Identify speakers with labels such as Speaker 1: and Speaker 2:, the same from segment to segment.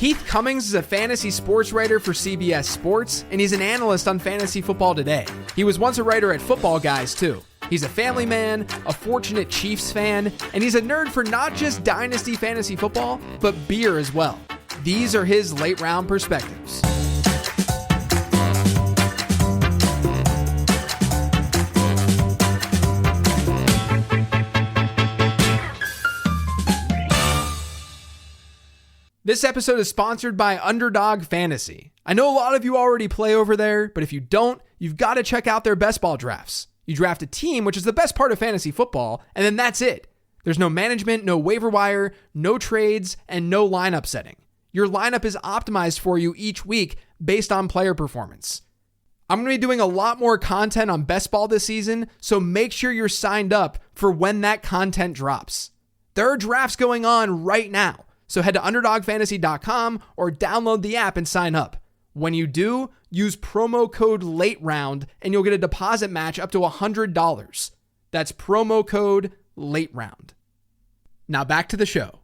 Speaker 1: Heath Cummings is a fantasy sports writer for CBS Sports, and he's an analyst on Fantasy Football Today. He was once a writer at Football Guys, too. He's a family man, a fortunate Chiefs fan, and he's a nerd for not just dynasty fantasy football, but beer as well. These are his late-round perspectives. This episode is sponsored by Underdog Fantasy. I know a lot of you already play over there, but if you don't, you've got to check out their best ball drafts. You draft a team, which is the best part of fantasy football, and then that's it. There's no management, no waiver wire, no trades, and no lineup setting. Your lineup is optimized for you each week based on player performance. I'm going to be doing a lot more content on best ball this season, so make sure you're signed up for when that content drops. There are drafts going on right now. So head to UnderdogFantasy.com or download the app and sign up. When you do, use promo code LATEROUND and you'll get a deposit match up to $100. That's promo code LATEROUND. Now back to the show.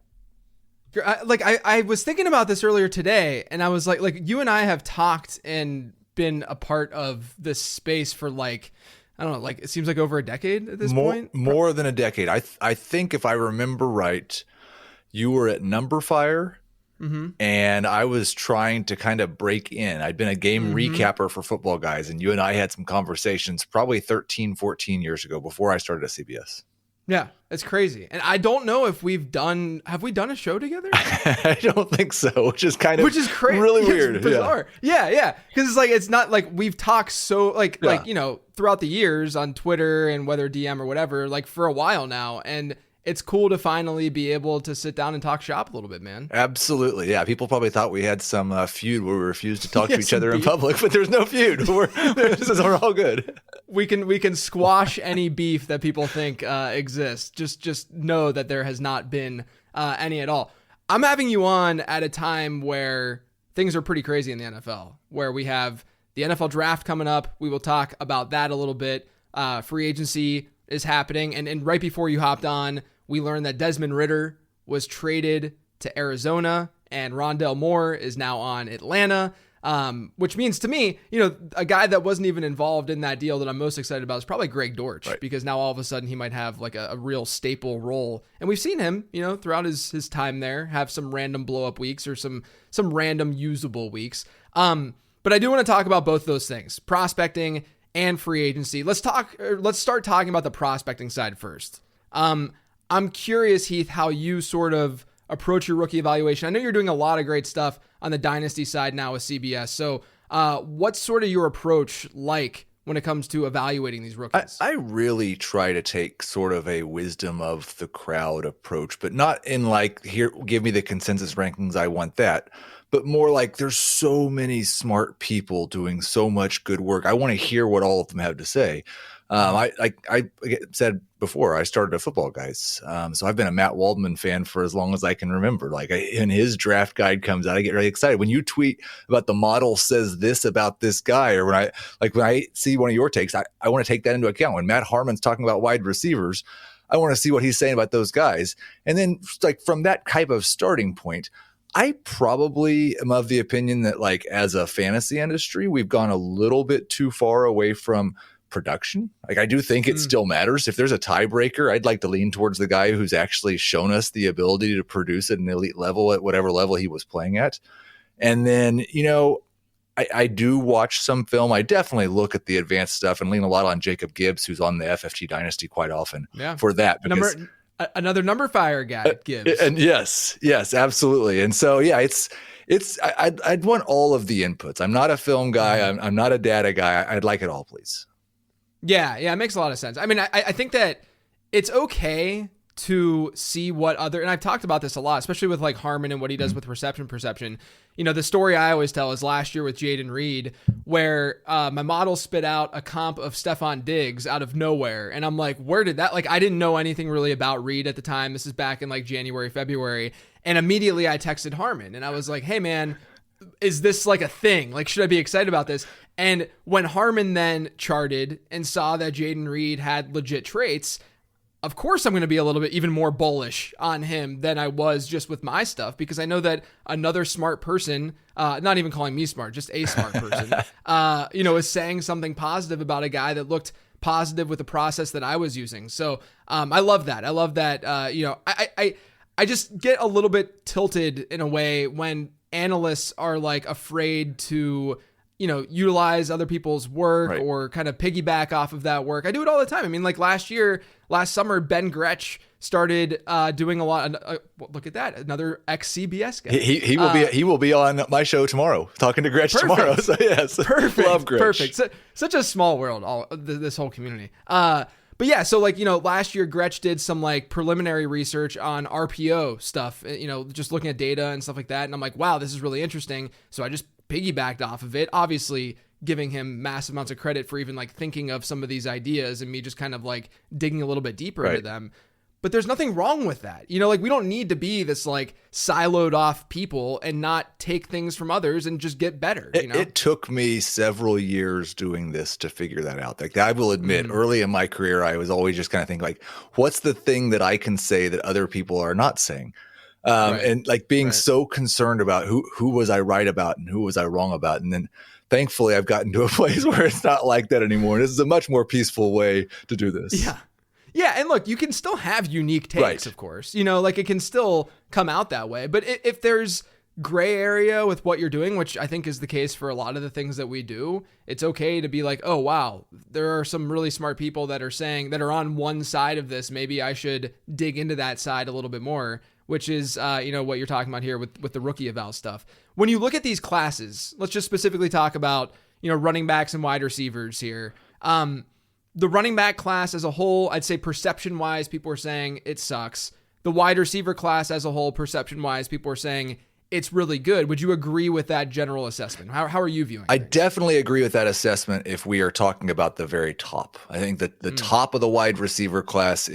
Speaker 1: I was thinking about this earlier today, and I was like you and I have talked and been a part of this space for I don't know, it seems like over a decade at this point.
Speaker 2: More than a decade. I think if I remember right, you were at Number Fire, and I was trying to kind of break in. I'd been a game recapper for Football Guys, and you and I had some conversations probably 13, 14 years ago before I started at CBS.
Speaker 1: Yeah, it's crazy. And I don't know if have we done a show together?
Speaker 2: I don't think so, which is crazy. Really weird.
Speaker 1: It's bizarre. Yeah. Because it's not like we've talked so throughout the years on Twitter and whether DM or whatever, for a while now. And it's cool to finally be able to sit down and talk shop a little bit, man.
Speaker 2: Absolutely. Yeah. People probably thought we had some feud where we refused to talk to each other in public, but there's no feud. We're all good.
Speaker 1: We can squash any beef that people think exists. Just know that there has not been any at all. I'm having you on at a time where things are pretty crazy in the NFL, where we have the NFL draft coming up. We will talk about that a little bit. Free agency is happening. And right before you hopped on, we learned that Desmond Ridder was traded to Arizona and Rondale Moore is now on Atlanta, which means to me, a guy that wasn't even involved in that deal that I'm most excited about is probably Greg Dortch, right? Because now all of a sudden he might have a real staple role. And we've seen him, throughout his time there, have some random blow up weeks or some random usable weeks. But I do want to talk about both those things, prospecting and free agency. Let's start talking about the prospecting side first. I'm curious, Heath, how you sort of approach your rookie evaluation. I know you're doing a lot of great stuff on the dynasty side now with CBS. So what's sort of your approach like when it comes to evaluating these rookies?
Speaker 2: I really try to take sort of a wisdom of the crowd approach, but not in here, give me the consensus rankings, I want that. But more there's so many smart people doing so much good work. I want to hear what all of them have to say. I said before, I started at Football Guys. So I've been a Matt Waldman fan for as long as I can remember. And his draft guide comes out, I get really excited. When you tweet about the model says this about this guy, or when I see one of your takes, I want to take that into account. When Matt Harmon's talking about wide receivers, I want to see what he's saying about those guys. And then from that type of starting point, I probably am of the opinion that as a fantasy industry, we've gone a little bit too far away from production. I do think it still matters. If there's a tiebreaker, I'd like to lean towards the guy who's actually shown us the ability to produce at an elite level at whatever level he was playing at. And then, I do watch some film. I definitely look at the advanced stuff and lean a lot on Jacob Gibbs, who's on the FFG Dynasty quite often for that. Because
Speaker 1: another number fire guy, Gibbs.
Speaker 2: And yes, absolutely. And so, I'd want all of the inputs. I'm not a film guy. I'm not a data guy. I'd like it all, please.
Speaker 1: Yeah, it makes a lot of sense. I mean, I think that it's okay to see what other, and I've talked about this a lot, especially with Harmon and what he does with reception perception. The story I always tell is last year with Jaden Reed, where my model spit out a comp of Stephon Diggs out of nowhere. And I'm like, where did that, I didn't know anything really about Reed at the time. This is back in January, February. And immediately I texted Harmon and I was like, hey man, is this a thing? Should I be excited about this? And when Harmon then charted and saw that Jaden Reed had legit traits, of course I'm going to be a little bit even more bullish on him than I was just with my stuff, because I know that another smart person, not even calling me smart, just a smart person, is saying something positive about a guy that looked positive with the process that I was using. So I love that. I love that. I just get a little bit tilted in a way when analysts are like afraid to, utilize other people's work
Speaker 2: Right.
Speaker 1: or kind of piggyback off of that work. I do it all the time. I mean, like last summer, Ben Gretsch started doing a lot. Look at that. Another ex-CBS guy.
Speaker 2: He will be on my show tomorrow, talking to Gretsch tomorrow. So yes,
Speaker 1: perfect.
Speaker 2: Love Gretsch.
Speaker 1: Perfect. Such a small world, this whole community. But yeah, so like, last year Gretsch did some like preliminary research on RPO stuff, just looking at data and stuff like that. And I'm like, wow, this is really interesting. So I just piggybacked off of it, obviously giving him massive amounts of credit for even like thinking of some of these ideas and me just kind of like digging a little bit deeper into them. But there's nothing wrong with that. Like we don't need to be this like siloed off people and not take things from others and just get better.
Speaker 2: It took me several years doing this to figure that out. Like I will admit, early in my career, I was always just kind of thinking like, what's the thing that I can say that other people are not saying? And like being so concerned about who was I right about and who was I wrong about. And then thankfully I've gotten to a place where it's not like that anymore. This is a much more peaceful way to do this.
Speaker 1: Yeah. Yeah. And look, you can still have unique takes, of course, like it can still come out that way. But if there's gray area with what you're doing, which I think is the case for a lot of the things that we do, it's okay to be like, oh, wow, there are some really smart people that are saying that are on one side of this. Maybe I should dig into that side a little bit more, which is, what you're talking about here with the rookie eval stuff. When you look at these classes, let's just specifically talk about, running backs and wide receivers here. The running back class as a whole, I'd say perception wise, people are saying it sucks. The wide receiver class as a whole, perception wise, people are saying it's really good. Would you agree with that general assessment? How are you viewing it?
Speaker 2: I definitely agree with that assessment if we are talking about the very top. I think that the top of the wide receiver class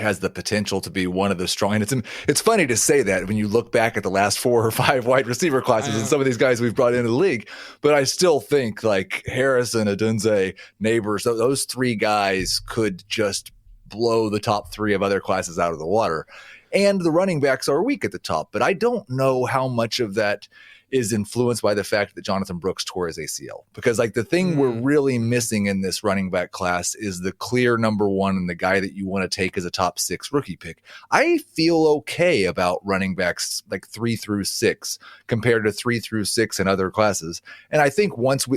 Speaker 2: has the potential to be one of the strong. And it's funny to say that when you look back at the last 4 or 5 wide receiver classes and some of these guys we've brought into the league. But I still think like Harrison, Odunze, Neighbors, those 3 guys could just blow the top 3 of other classes out of the water. And the running backs are weak at the top, but I don't know how much of that is influenced by the fact that Jonathan Brooks tore his ACL. Because like the thing we're really missing in this running back class is the clear number 1 and the guy that you want to take as a top 6 rookie pick. I feel okay about running backs like 3 through 6 compared to 3 through 6 in other classes. And I think once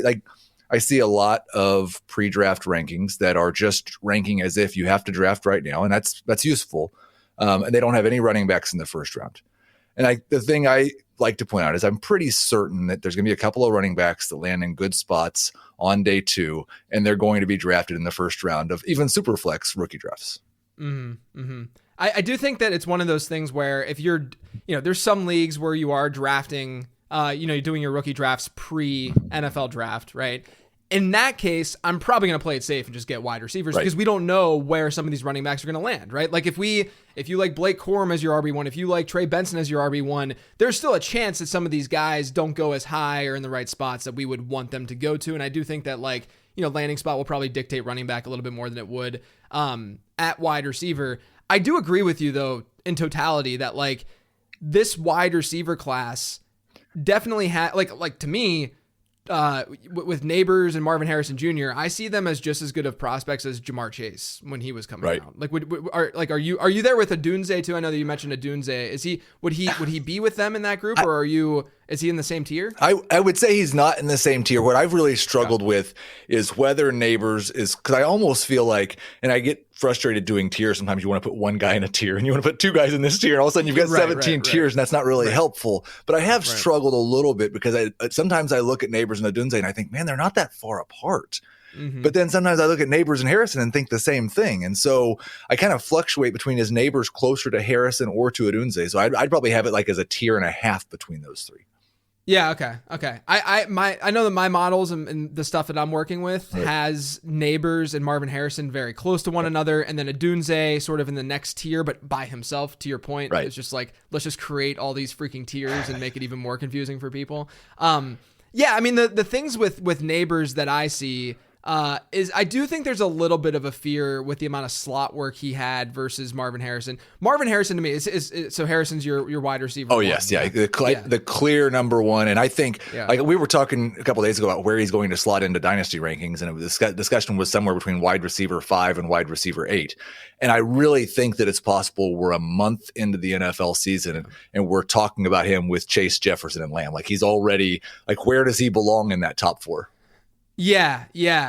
Speaker 2: I see a lot of pre-draft rankings that are just ranking as if you have to draft right now, and that's useful. And they don't have any running backs in the first round. And the thing I like to point out is I'm pretty certain that there's going to be a couple of running backs that land in good spots on day 2, and they're going to be drafted in the first round of even super flex rookie drafts.
Speaker 1: Mm-hmm. Mm-hmm. I do think that it's one of those things where if you're, there's some leagues where you are drafting, you're doing your rookie drafts pre-NFL draft, right? In that case, I'm probably going to play it safe and just get wide receivers because we don't know where some of these running backs are going to land, right? Like if you like Blake Corum as your RB1, if you like Trey Benson as your RB1, there's still a chance that some of these guys don't go as high or in the right spots that we would want them to go to. And I do think that landing spot will probably dictate running back a little bit more than it would at wide receiver. I do agree with you though, in totality, that like this wide receiver class definitely had like to me, with Neighbors and Marvin Harrison Jr., I see them as just as good of prospects as Jamar Chase when he was coming out. Like, are you there with Odunze too? I know that you mentioned Odunze. Would he be with them in that group, or is he in the same tier?
Speaker 2: I would say he's not in the same tier. What I've really struggled with is whether Neighbors is, because I almost feel like, and I get frustrated doing tiers. Sometimes you want to put one guy in a tier and you want to put 2 guys in this tier, and all of a sudden you've got 17 tiers, and that's not really helpful. But I have struggled a little bit because sometimes I look at Neighbors and Odunze and I think, man, they're not that far apart. Mm-hmm. But then sometimes I look at Neighbors and Harrison and think the same thing. And so I kind of fluctuate between his Neighbors closer to Harrison or to Odunze. So I'd probably have it like as a tier and a half between those 3.
Speaker 1: Yeah. Okay. I know that my models and the stuff that I'm working with has Neighbors and Marvin Harrison very close to one another, and then Odunze sort of in the next tier, but by himself. To your point, it's just like let's just create all these freaking tiers and make it even more confusing for people. Yeah. I mean the things with Neighbors that I see, is I do think there's a little bit of a fear with the amount of slot work he had versus Marvin Harrison. Marvin Harrison to me is so Harrison's your wide receiver.
Speaker 2: Oh yes, yeah, the clear number one. And I think like we were talking a couple of days ago about where he's going to slot into dynasty rankings, and the discussion was somewhere between wide receiver 5 and wide receiver 8. And I really think that it's possible we're a month into the NFL season and we're talking about him with Chase, Jefferson, and Lamb. Like he's already like, where does he belong in that top 4?
Speaker 1: Yeah.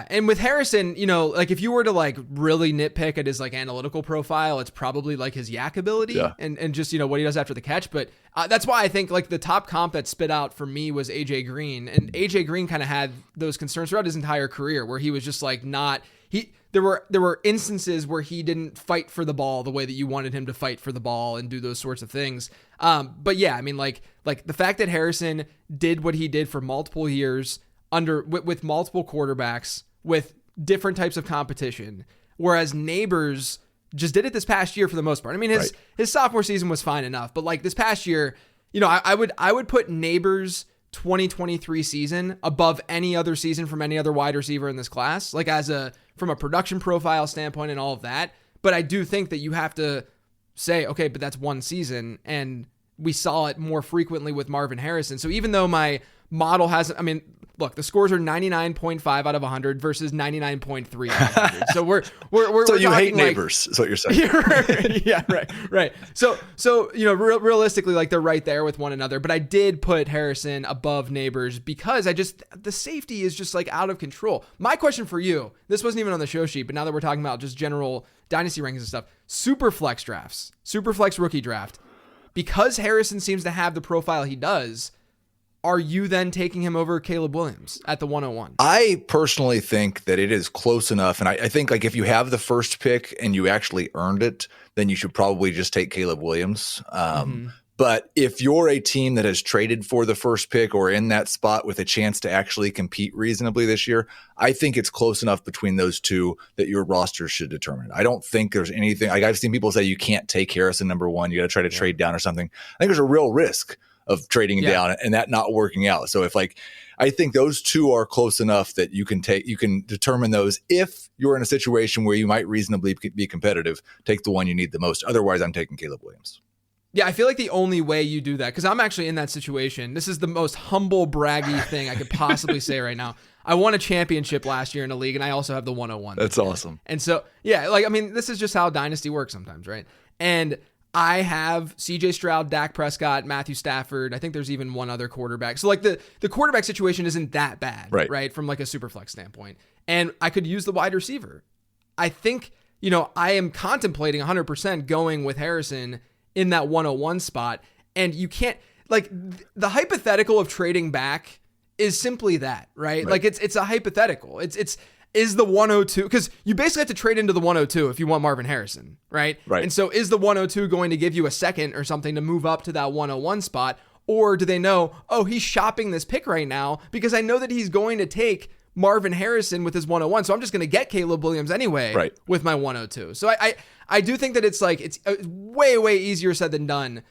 Speaker 1: And with Harrison, like if you were to like really nitpick at his like analytical profile, it's probably like his yak ability and just, what he does after the catch. But that's why I think like the top comp that spit out for me was AJ Green. And AJ Green kind of had those concerns throughout his entire career where he was just like there were instances where he didn't fight for the ball the way that you wanted him to fight for the ball and do those sorts of things. But yeah, I mean like the fact that Harrison did what he did for multiple years with multiple quarterbacks with different types of competition, whereas Neighbors just did it this past year for the most part. I mean, his sophomore season was fine enough, but like this past year, I would put Neighbors' 2023 season above any other season from any other wide receiver in this class, like from a production profile standpoint and all of that. But I do think that you have to say, okay, but that's one season, and we saw it more frequently with Marvin Harrison. So even though my model hasn't, I mean, look, the scores are 99.5 out of 100 versus 99.3 out of 100. So we're
Speaker 2: so you hate
Speaker 1: like,
Speaker 2: Neighbors, is what you're saying.
Speaker 1: Yeah, right. So realistically, like they're right there with one another. But I did put Harrison above Neighbors because the safety is just like out of control. My question for you, this wasn't even on the show sheet, but now that we're talking about just general dynasty rankings and stuff, Superflex drafts, Superflex rookie draft, because Harrison seems to have the profile he does, are you then taking him over Caleb Williams at the 101?
Speaker 2: I personally think that it is close enough. And I think like if you have the first pick and you actually earned it, then you should probably just take Caleb Williams. But if you're a team that has traded for the first pick or in that spot with a chance to actually compete reasonably this year, I think it's close enough between those two that your roster should determine it. I don't think there's anything like I've seen people say you can't take Harrison number 1. You got to try to trade down or something. I think there's a real risk of trading down and that not working out. So I think those two are close enough that you can determine those. If you're in a situation where you might reasonably be competitive, take the one you need the most. Otherwise, I'm taking Caleb Williams.
Speaker 1: Yeah, I feel like the only way you do that, because I'm actually in that situation. This is the most humble, braggy thing I could possibly say right now. I won a championship last year in a league, and I also have the 101.
Speaker 2: That's awesome.
Speaker 1: And so, this is just how Dynasty works sometimes, right? And I have CJ Stroud, Dak Prescott, Matthew Stafford. I think there's even one other quarterback. So like the quarterback situation isn't that bad, right? From like a super flex standpoint. And I could use the wide receiver. I think, I am contemplating 100% going with Harrison in that 101 spot. And you can't like the hypothetical of trading back is simply that, right? Like it's a hypothetical. Is the 102, because you basically have to trade into the 102 if you want Marvin Harrison, right? And so is the 102 going to give you a second or something to move up to that 101 spot? Or do they know, he's shopping this pick right now because I know that he's going to take Marvin Harrison with his 101. So I'm just going to get Caleb Williams anyway with my 102. So I do think that it's way, way easier said than done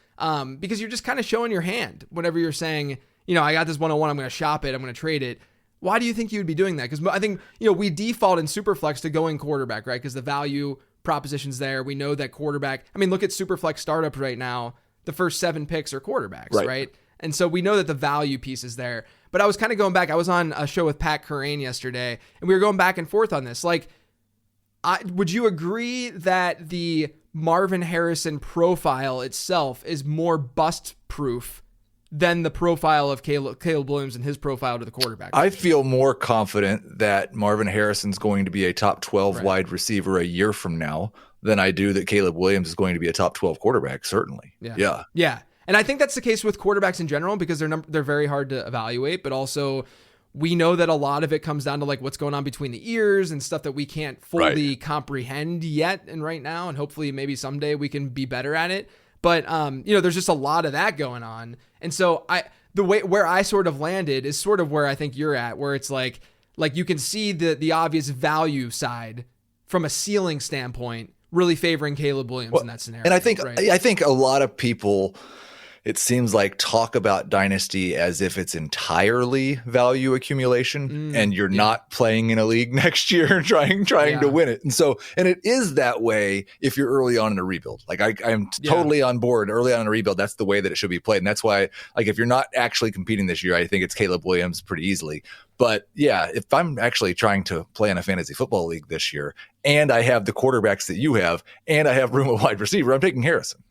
Speaker 1: because you're just kind of showing your hand whenever you're saying, I got this 101, I'm going to shop it, I'm going to trade it. Why do you think you would be doing that? Because I think, we default in Superflex to going quarterback, right? Because the value proposition's there. We know that quarterback, look at Superflex startups right now. The first 7 picks are quarterbacks, right? And so we know that the value piece is there. But I was kind of going back. I was on a show with Pat Curran yesterday, and we were going back and forth on this. Would you agree that the Marvin Harrison profile itself is more bust-proof than the profile of Caleb Williams and his profile to the quarterback?
Speaker 2: I feel more confident that Marvin Harrison's going to be a top 12 wide receiver a year from now than I do that Caleb Williams is going to be a top 12 quarterback, certainly.
Speaker 1: Yeah. And I think that's the case with quarterbacks in general because they're very hard to evaluate, but also we know that a lot of it comes down to like what's going on between the ears and stuff that we can't fully comprehend yet and right now, and hopefully maybe someday we can be better at it. But there's just a lot of that going on. And so where I sort of landed is sort of where I think you're at, where it's like you can see the obvious value side from a ceiling standpoint, really favoring Caleb Williams in that scenario.
Speaker 2: And I think a lot of people, it seems like talk about dynasty as if it's entirely value accumulation and you're not playing in a league next year and trying to win it. And it is that way if you're early on in a rebuild. Like I'm totally on board early on in a rebuild. That's the way that it should be played. And that's why, like, if you're not actually competing this year, I think it's Caleb Williams pretty easily. But yeah, if I'm actually trying to play in a fantasy football league this year and I have the quarterbacks that you have and I have room at wide receiver, I'm taking Harrison.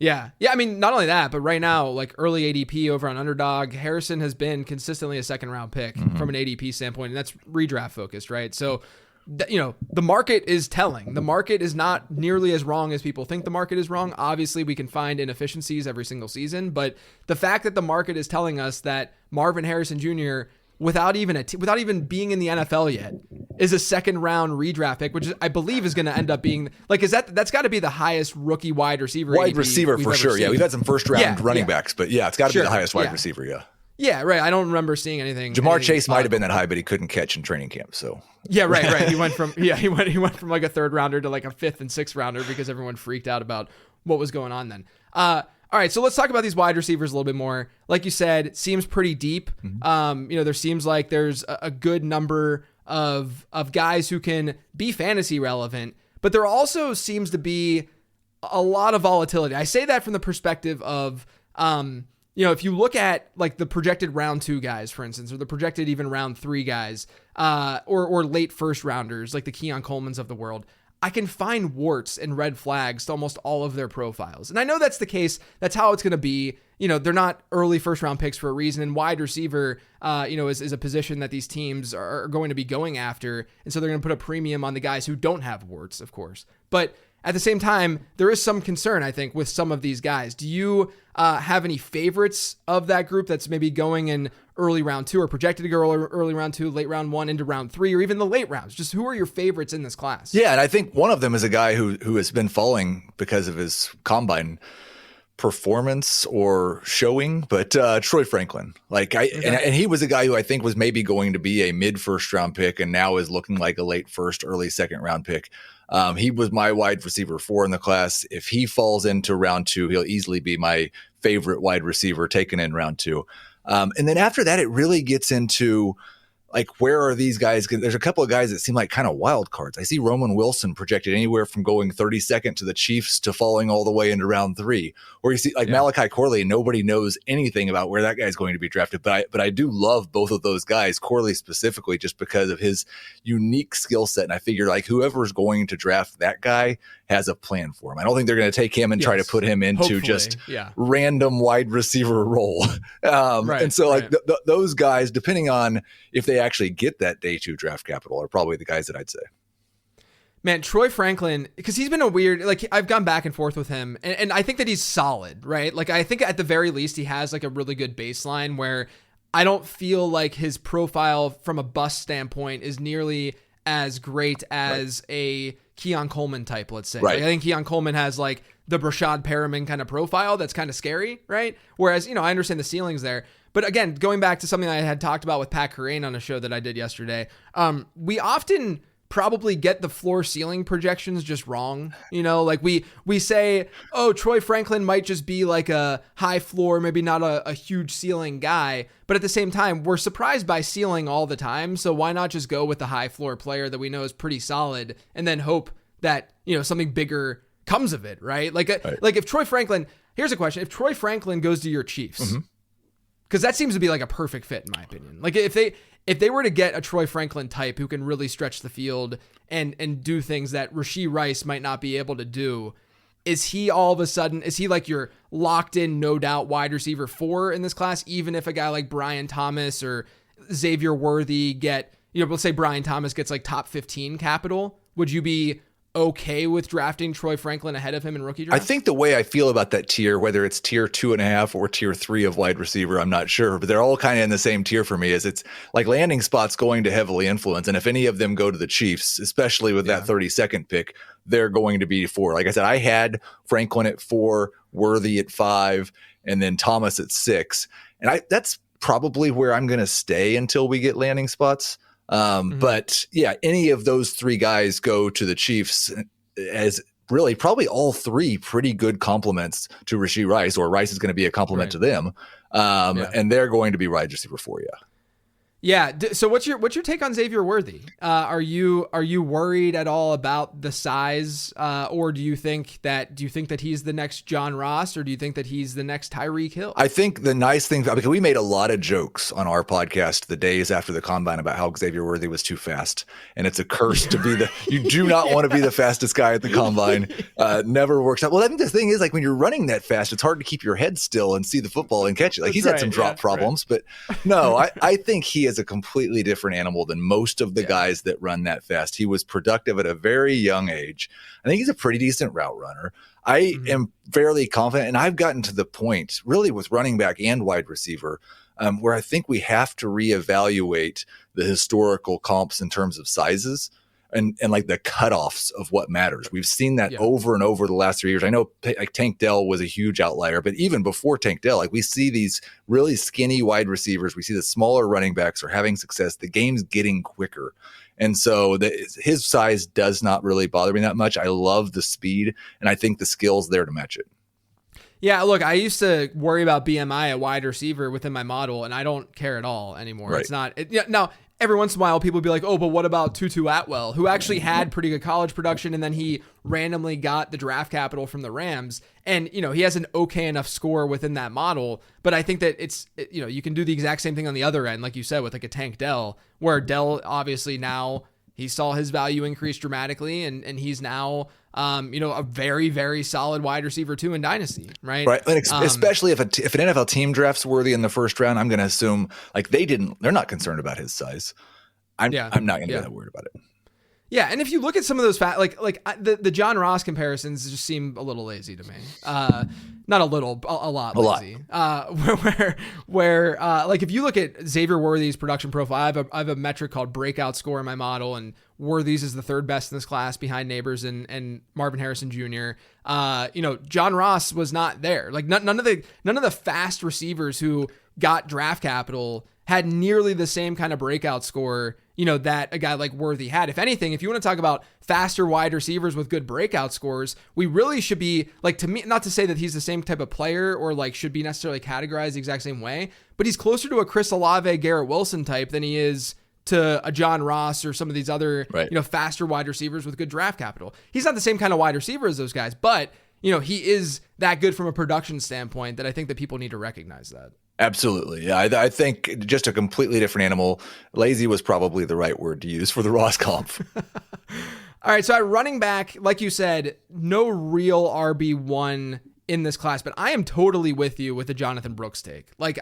Speaker 1: Yeah. I mean, not only that, but right now, like early ADP over on Underdog, Harrison has been consistently a second round pick from an ADP standpoint, and that's redraft focused, right? So, the market is telling. The market is not nearly as wrong as people think the market is wrong. Obviously, we can find inefficiencies every single season, but the fact that the market is telling us that Marvin Harrison Jr., without even being in the NFL yet, is a second round redraft pick, which I believe is going to end up being like, that's got to be the highest rookie wide receiver
Speaker 2: for sure. Seen. Yeah, we've had some first round running backs, but it's got to be the highest wide receiver. Yeah.
Speaker 1: Yeah, right. I don't remember seeing anything.
Speaker 2: Jamar Chase might have been that high, but he couldn't catch in training camp. So
Speaker 1: yeah, right. He went from like a third rounder to like a fifth and sixth rounder because everyone freaked out about what was going on then. All right, so let's talk about these wide receivers a little bit more. Like you said, it seems pretty deep. There seems like there's a good number of guys who can be fantasy relevant, but there also seems to be a lot of volatility. I say that from the perspective of, if you look at like the projected round 2 guys, for instance, or the projected even round 3 guys, or late first rounders like the Keon Coleman's of the world, I can find warts and red flags to almost all of their profiles. And I know that's the case. That's how it's going to be. They're not early first round picks for a reason. And wide receiver, is a position that these teams are going to be going after. And so they're going to put a premium on the guys who don't have warts, of course. But at the same time, there is some concern, I think, with some of these guys. Do you have any favorites of that group that's maybe going in early round 2 or projected to go early round 2, late round 1 into round 3, or even the late rounds? Just who are your favorites in this class?
Speaker 2: Yeah, and I think one of them is a guy who has been falling because of his combine performance or showing, but Troy Franklin. And he was a guy who I think was maybe going to be a mid first round pick and now is looking like a late first, early second round pick. He was my wide receiver 4 in the class. If he falls into round 2, he'll easily be my favorite wide receiver taken in round 2. And then after that, it really gets into like, where are these guys? There's a couple of guys that seem like kind of wild cards. I see Roman Wilson projected anywhere from going 32nd to the Chiefs to falling all the way into round 3. Or you see Malachi Corley, nobody knows anything about where that guy's going to be drafted. But I do love both of those guys, Corley specifically, just because of his unique skill set. And I figure like whoever's going to draft that guy has a plan for him. I don't think they're going to take him and try to put him into random wide receiver role. And so those guys, depending on if they actually get that day 2 draft capital, are probably the guys that I'd say.
Speaker 1: Man, Troy Franklin, because he's been a weird, like I've gone back and forth with him and I think that he's solid, right? Like I think at the very least he has like a really good baseline where I don't feel like his profile from a bust standpoint is nearly as great as a Keon Coleman type, let's say. Like, I think Keon Coleman has like the Brashad Perriman kind of profile that's kind of scary, right? Whereas, I understand the ceilings there. But again, going back to something I had talked about with Pat Kerrane on a show that I did yesterday, we often probably get the floor ceiling projections just wrong. Like we say, oh, Troy Franklin might just be like a high floor, maybe not a huge ceiling guy. But at the same time, we're surprised by ceiling all the time. So why not just go with the high floor player that we know is pretty solid and then hope that, something bigger comes of it, right? Like if Troy Franklin, here's a question. If Troy Franklin goes to your Chiefs, because that seems to be like a perfect fit in my opinion. Like if they were to get a Troy Franklin type who can really stretch the field and do things that Rashee Rice might not be able to do, is he all of a sudden, is he like your locked in, no doubt wide receiver 4 in this class? Even if a guy like Brian Thomas or Xavier Worthy get, let's say Brian Thomas gets like top 15 capital, would you be okay with drafting Troy Franklin ahead of him in rookie draft?
Speaker 2: I think the way I feel about that tier, whether it's tier 2.5 or tier 3 of wide receiver, I'm not sure, but they're all kind of in the same tier for me. Is it's like landing spots going to heavily influence. And if any of them go to the Chiefs, especially with that 32nd pick, they're going to be 4. Like I said, I had Franklin at 4, Worthy at 5, and then Thomas at 6. And that's probably where I'm going to stay until we get landing spots. But yeah, any of those 3 guys go to the Chiefs as really probably all three pretty good compliments to Rashee Rice, or Rice is going to be a compliment to them. And they're going to be wide receiver for you.
Speaker 1: Yeah. So what's your take on Xavier Worthy? Are you worried at all about the size, or do you think that he's the next John Ross, or do you think that he's the next Tyreek Hill?
Speaker 2: I think the nice thing, because we made a lot of jokes on our podcast the days after the combine about how Xavier Worthy was too fast, and it's a curse to be you do not want to be the fastest guy at the combine. Never works out. Well, I think the thing is, like, when you're running that fast, it's hard to keep your head still and see the football and catch it. Like, he's had some drop problems, but no, I think he is a completely different animal than most of the guys that run that fast. He was productive at a very young age. I think he's a pretty decent route runner. I am fairly confident, and I've gotten to the point really with running back and wide receiver where I think we have to reevaluate the historical comps in terms of sizes and like the cutoffs of what matters. We've seen that over and over the last 3 years. I know like Tank Dell was a huge outlier, but even before Tank Dell, like we see these really skinny wide receivers. We see the smaller running backs are having success. The game's getting quicker. And so his size does not really bother me that much. I love the speed, and I think the skill's there to match it.
Speaker 1: Yeah, look, I used to worry about BMI at wide receiver within my model, and I don't care at all anymore. Right. It's not now. Every once in a while, people be like, oh, but what about Tutu Atwell, who actually had pretty good college production, and then he randomly got the draft capital from the Rams. And, he has an okay enough score within that model. But I think that you can do the exact same thing on the other end, like you said, with like a Tank Dell, where Dell obviously now he saw his value increase dramatically, and he's now a very, very solid wide receiver too in Dynasty, right?
Speaker 2: Right. And especially if an NFL team drafts Worthy in the first round, I'm going to assume like they're not concerned about his size. I'm not going to be that worried about it.
Speaker 1: Yeah, and if you look at some of those the John Ross comparisons just seem a little lazy to me. Not a little, a lot lazy. Where like if you look at Xavier Worthy's production profile, I have a metric called breakout score in my model, and Worthy's is the third best in this class behind Neighbors and Marvin Harrison Jr. John Ross was not there. Like none of the fast receivers who got draft capital had nearly the same kind of breakout score, that a guy like Worthy had. If anything, if you want to talk about faster wide receivers with good breakout scores, we really should be, like, to me, not to say that he's the same type of player or like should be necessarily categorized the exact same way, but he's closer to a Chris Olave, Garrett Wilson type than he is to a John Ross or some of these other, faster wide receivers with good draft capital. He's not the same kind of wide receiver as those guys, but he is that good from a production standpoint that I think that people need to recognize that.
Speaker 2: Absolutely. Yeah, I think just a completely different animal. Lazy was probably the right word to use for the Ross comp.
Speaker 1: All right. So at running back, like you said, no real RB1 in this class, but I am totally with you with the Jonathan Brooks take. Like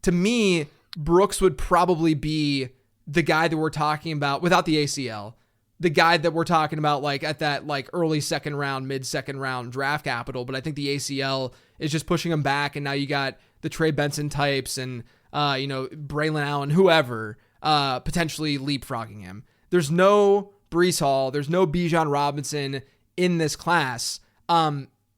Speaker 1: to me, Brooks would probably be the guy that we're talking about without the ACL, the guy that we're talking about like at that like early second round, mid second round draft capital. But I think the ACL is just pushing him back. And now you got the Trey Benson types and, Braylon Allen, whoever, potentially leapfrogging him. There's no Breece Hall. There's no Bijan Robinson in this class.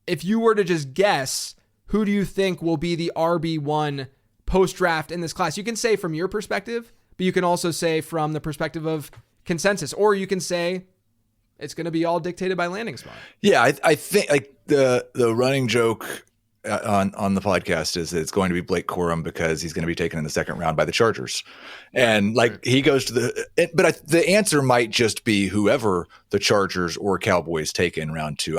Speaker 1: If you were to just guess, who do you think will be the RB1 post-draft in this class? You can say from your perspective, but you can also say from the perspective of consensus, or you can say it's going to be all dictated by landing spot.
Speaker 2: Yeah, I think like the running joke on the podcast is that it's going to be Blake Corum because he's going to be taken in the second round by the Chargers. And like he goes to the answer might just be whoever the Chargers or Cowboys take in round 2.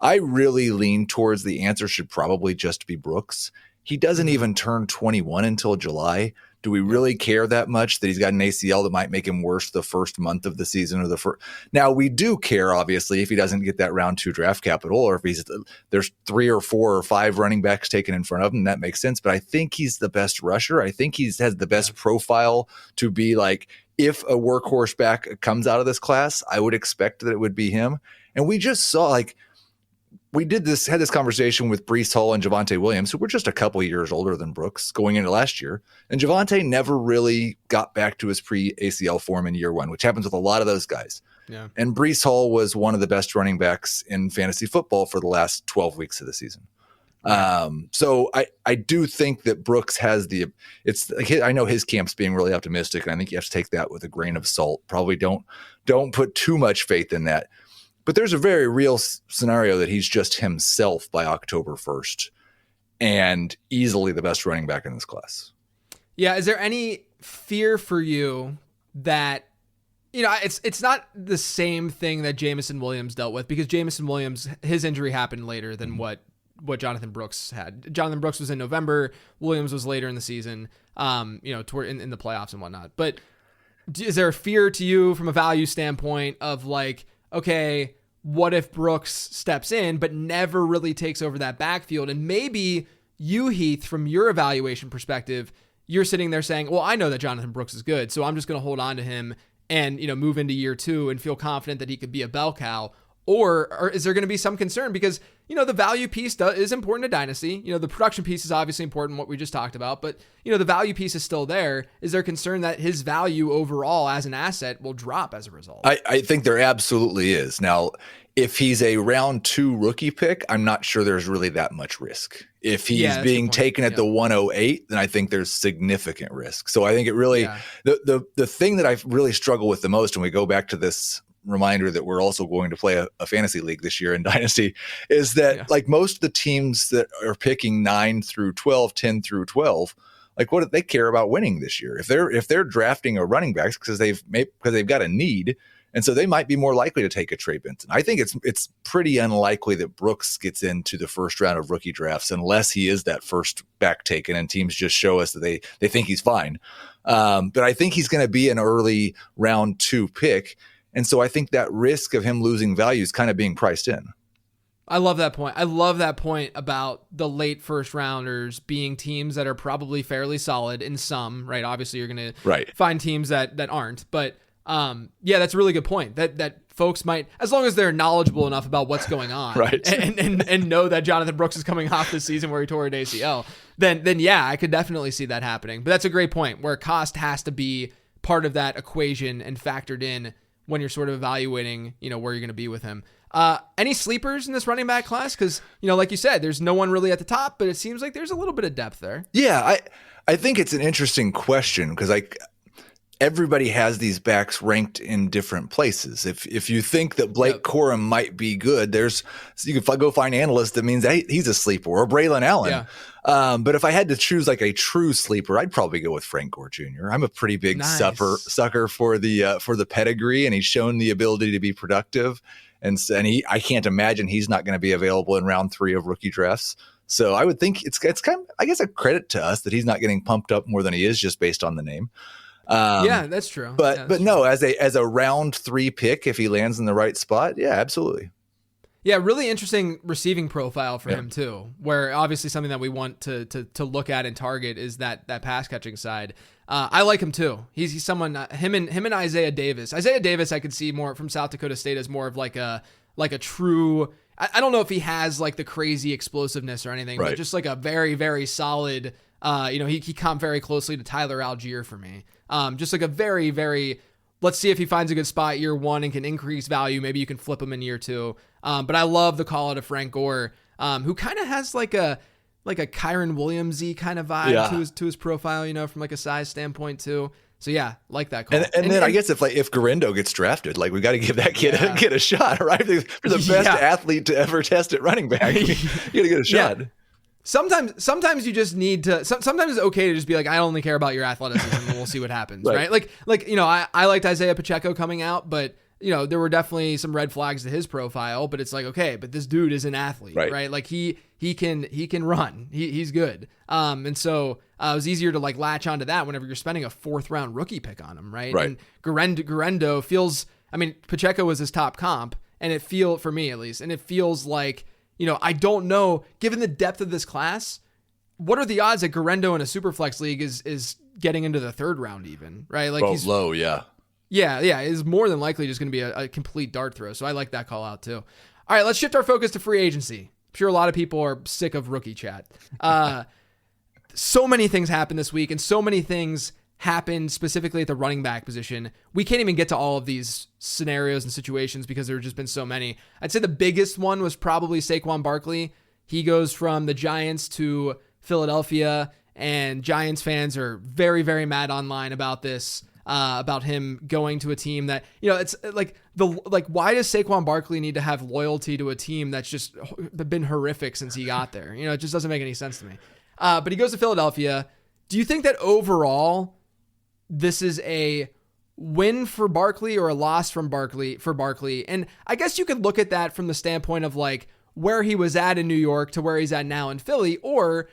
Speaker 2: I really lean towards the answer should probably just be Brooks. He doesn't even turn 21 until July. Do we really care that much that he's got an ACL that might make him worse the first month of the season or the first? Now we do care, obviously, if he doesn't get that round 2 draft capital, or if there's 3 or 4 or 5 running backs taken in front of him. That makes sense. But I think he's the best rusher. I think he has the best profile to be like, if a workhorse back comes out of this class, I would expect that it would be him. And we just saw had this conversation with Breece Hall and Javonte Williams, who were just a couple years older than Brooks going into last year. And Javonte never really got back to his pre-ACL form in year 1, which happens with a lot of those guys. Yeah. And Breece Hall was one of the best running backs in fantasy football for the last 12 weeks of the season. Right. So I do think that Brooks has I know his camp's being really optimistic, and I think you have to take that with a grain of salt. Probably don't put too much faith in that. But there's a very real scenario that he's just himself by October 1st and easily the best running back in this class.
Speaker 1: Yeah. Is there any fear for you that, it's not the same thing that Jamison Williams dealt with, because Jamison Williams, his injury happened later than what Jonathan Brooks had. Jonathan Brooks was in November. Williams was later in the season, toward in the playoffs and whatnot. But is there a fear to you from a value standpoint of like, okay, what if Brooks steps in but never really takes over that backfield? And maybe you, Heath, from your evaluation perspective, you're sitting there saying, well, I know that Jonathan Brooks is good, so I'm just going to hold on to him and, move into year 2 and feel confident that he could be a bell cow. Or is there going to be some concern? Because, the value piece is important to Dynasty. The production piece is obviously important, what we just talked about. But, the value piece is still there. Is there concern that his value overall as an asset will drop as a result?
Speaker 2: I think there absolutely is. Now, if he's a round 2 rookie pick, I'm not sure there's really that much risk. If he's being taken at the 108, then I think there's significant risk. So I think it really, the thing that I really struggle with the most, and we go back to this reminder that we're also going to play a fantasy league this year in Dynasty, is that like most of the teams that are picking 9 through 12, 10 through 12, like what do they care about winning this year? If they're drafting a running backs because they've got a need, and so they might be more likely to take a Trey Benson. I think it's pretty unlikely that Brooks gets into the first round of rookie drafts unless he is that first back taken and teams just show us that they think he's fine. But I think he's going to be an early round 2 pick. And so I think that risk of him losing value is kind of being priced in.
Speaker 1: I love that point. I love that point about the late first rounders being teams that are probably fairly solid in some, right? Obviously you're going to find teams that aren't, but that's a really good point that folks might, as long as they're knowledgeable enough about what's going on and know that Jonathan Brooks is coming off the season where he tore an ACL, then yeah, I could definitely see that happening. But that's a great point where cost has to be part of that equation and factored in when you're sort of evaluating, where you're going to be with him. Any sleepers in this running back class? Because, like you said, there's no one really at the top, but it seems like there's a little bit of depth there.
Speaker 2: Yeah, I think it's an interesting question because everybody has these backs ranked in different places. If you think that Blake Corum might be good, you can go find analysts that means he's a sleeper, or Braylon Allen. Yeah. But if I had to choose like a true sleeper, I'd probably go with Frank Gore Jr. I'm a pretty big sucker for the pedigree, and he's shown the ability to be productive. And I can't imagine he's not going to be available in round 3 of rookie drafts. So I would think it's kind of, I guess, a credit to us that he's not getting pumped up more than he is just based on the name.
Speaker 1: That's true.
Speaker 2: But no, as a round 3 pick, if he lands in the right spot, yeah, absolutely.
Speaker 1: Yeah, really interesting receiving profile for him too, where obviously something that we want to look at and target is that pass catching side. I like him too. He's someone, him and Isaiah Davis. Isaiah Davis I could see more from South Dakota State as more of like a true, I don't know if he has like the crazy explosiveness or anything, but just like a very, very solid, he comped very closely to Tyler Algier for me. Just like a very, very, let's see if he finds a good spot year 1 and can increase value. Maybe you can flip him in year 2. But I love the call out of Frank Gore, who kind of has like a Kyron Williams-y kind of vibe to his profile, from like a size standpoint too. So yeah, like that call.
Speaker 2: And then I guess if Garendo gets drafted, we got to give that kid a shot, right? For the best athlete to ever test at running back, you got to get a shot. Yeah.
Speaker 1: Sometimes you just need to. Sometimes it's okay to just be like, I only care about your athleticism, and we'll see what happens, right? I liked Isaiah Pacheco coming out, but there were definitely some red flags to his profile. But it's like, okay, but this dude is an athlete, right? Like he can run. He's good. And so it was easier to latch onto that whenever you're spending a 4th round rookie pick on him, right? And Garendo feels. I mean, Pacheco was his top comp, and for me at least, and it feels like. I don't know, given the depth of this class, what are the odds that Garendo in a Superflex league is getting into the 3rd round even, right? He's
Speaker 2: low, yeah.
Speaker 1: Yeah, is more than likely just going to be a complete dart throw. So I like that call out too. All right, let's shift our focus to free agency. I'm sure a lot of people are sick of rookie chat. So many things happened this week, and so many things happened specifically at the running back position. We can't even get to all of these scenarios and situations because there have just been so many. I'd say the biggest one was probably Saquon Barkley. He goes from the Giants to Philadelphia, and Giants fans are very, very mad online about this. about him going to a team that, it's why does Saquon Barkley need to have loyalty to a team that's just been horrific since he got there? It just doesn't make any sense to me. But he goes to Philadelphia. Do you think that overall this is a win for Barkley or a loss for Barkley? And I guess you could look at that from the standpoint of like where he was at in New York to where he's at now in Philly, or,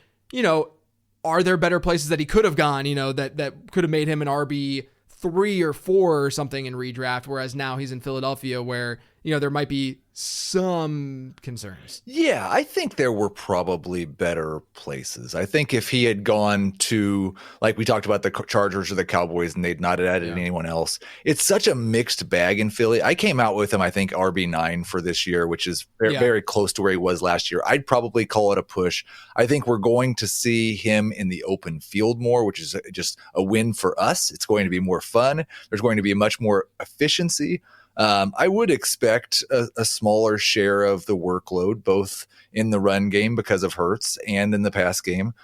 Speaker 1: are there better places that he could have gone, that could have made him an RB3 or 4 or something in redraft, whereas now he's in Philadelphia where, there might be some concerns.
Speaker 2: Yeah, I think there were probably better places. I think if he had gone to, like we talked about, the Chargers or the Cowboys, and they'd not added anyone else, it's such a mixed bag in Philly. I came out with him, I think, RB9 for this year, which is very close to where he was last year. I'd probably call it a push. I think we're going to see him in the open field more, which is just a win for us. It's going to be more fun. There's going to be much more efficiency. I would expect a smaller share of the workload, both in the run game because of Hurts and in the pass game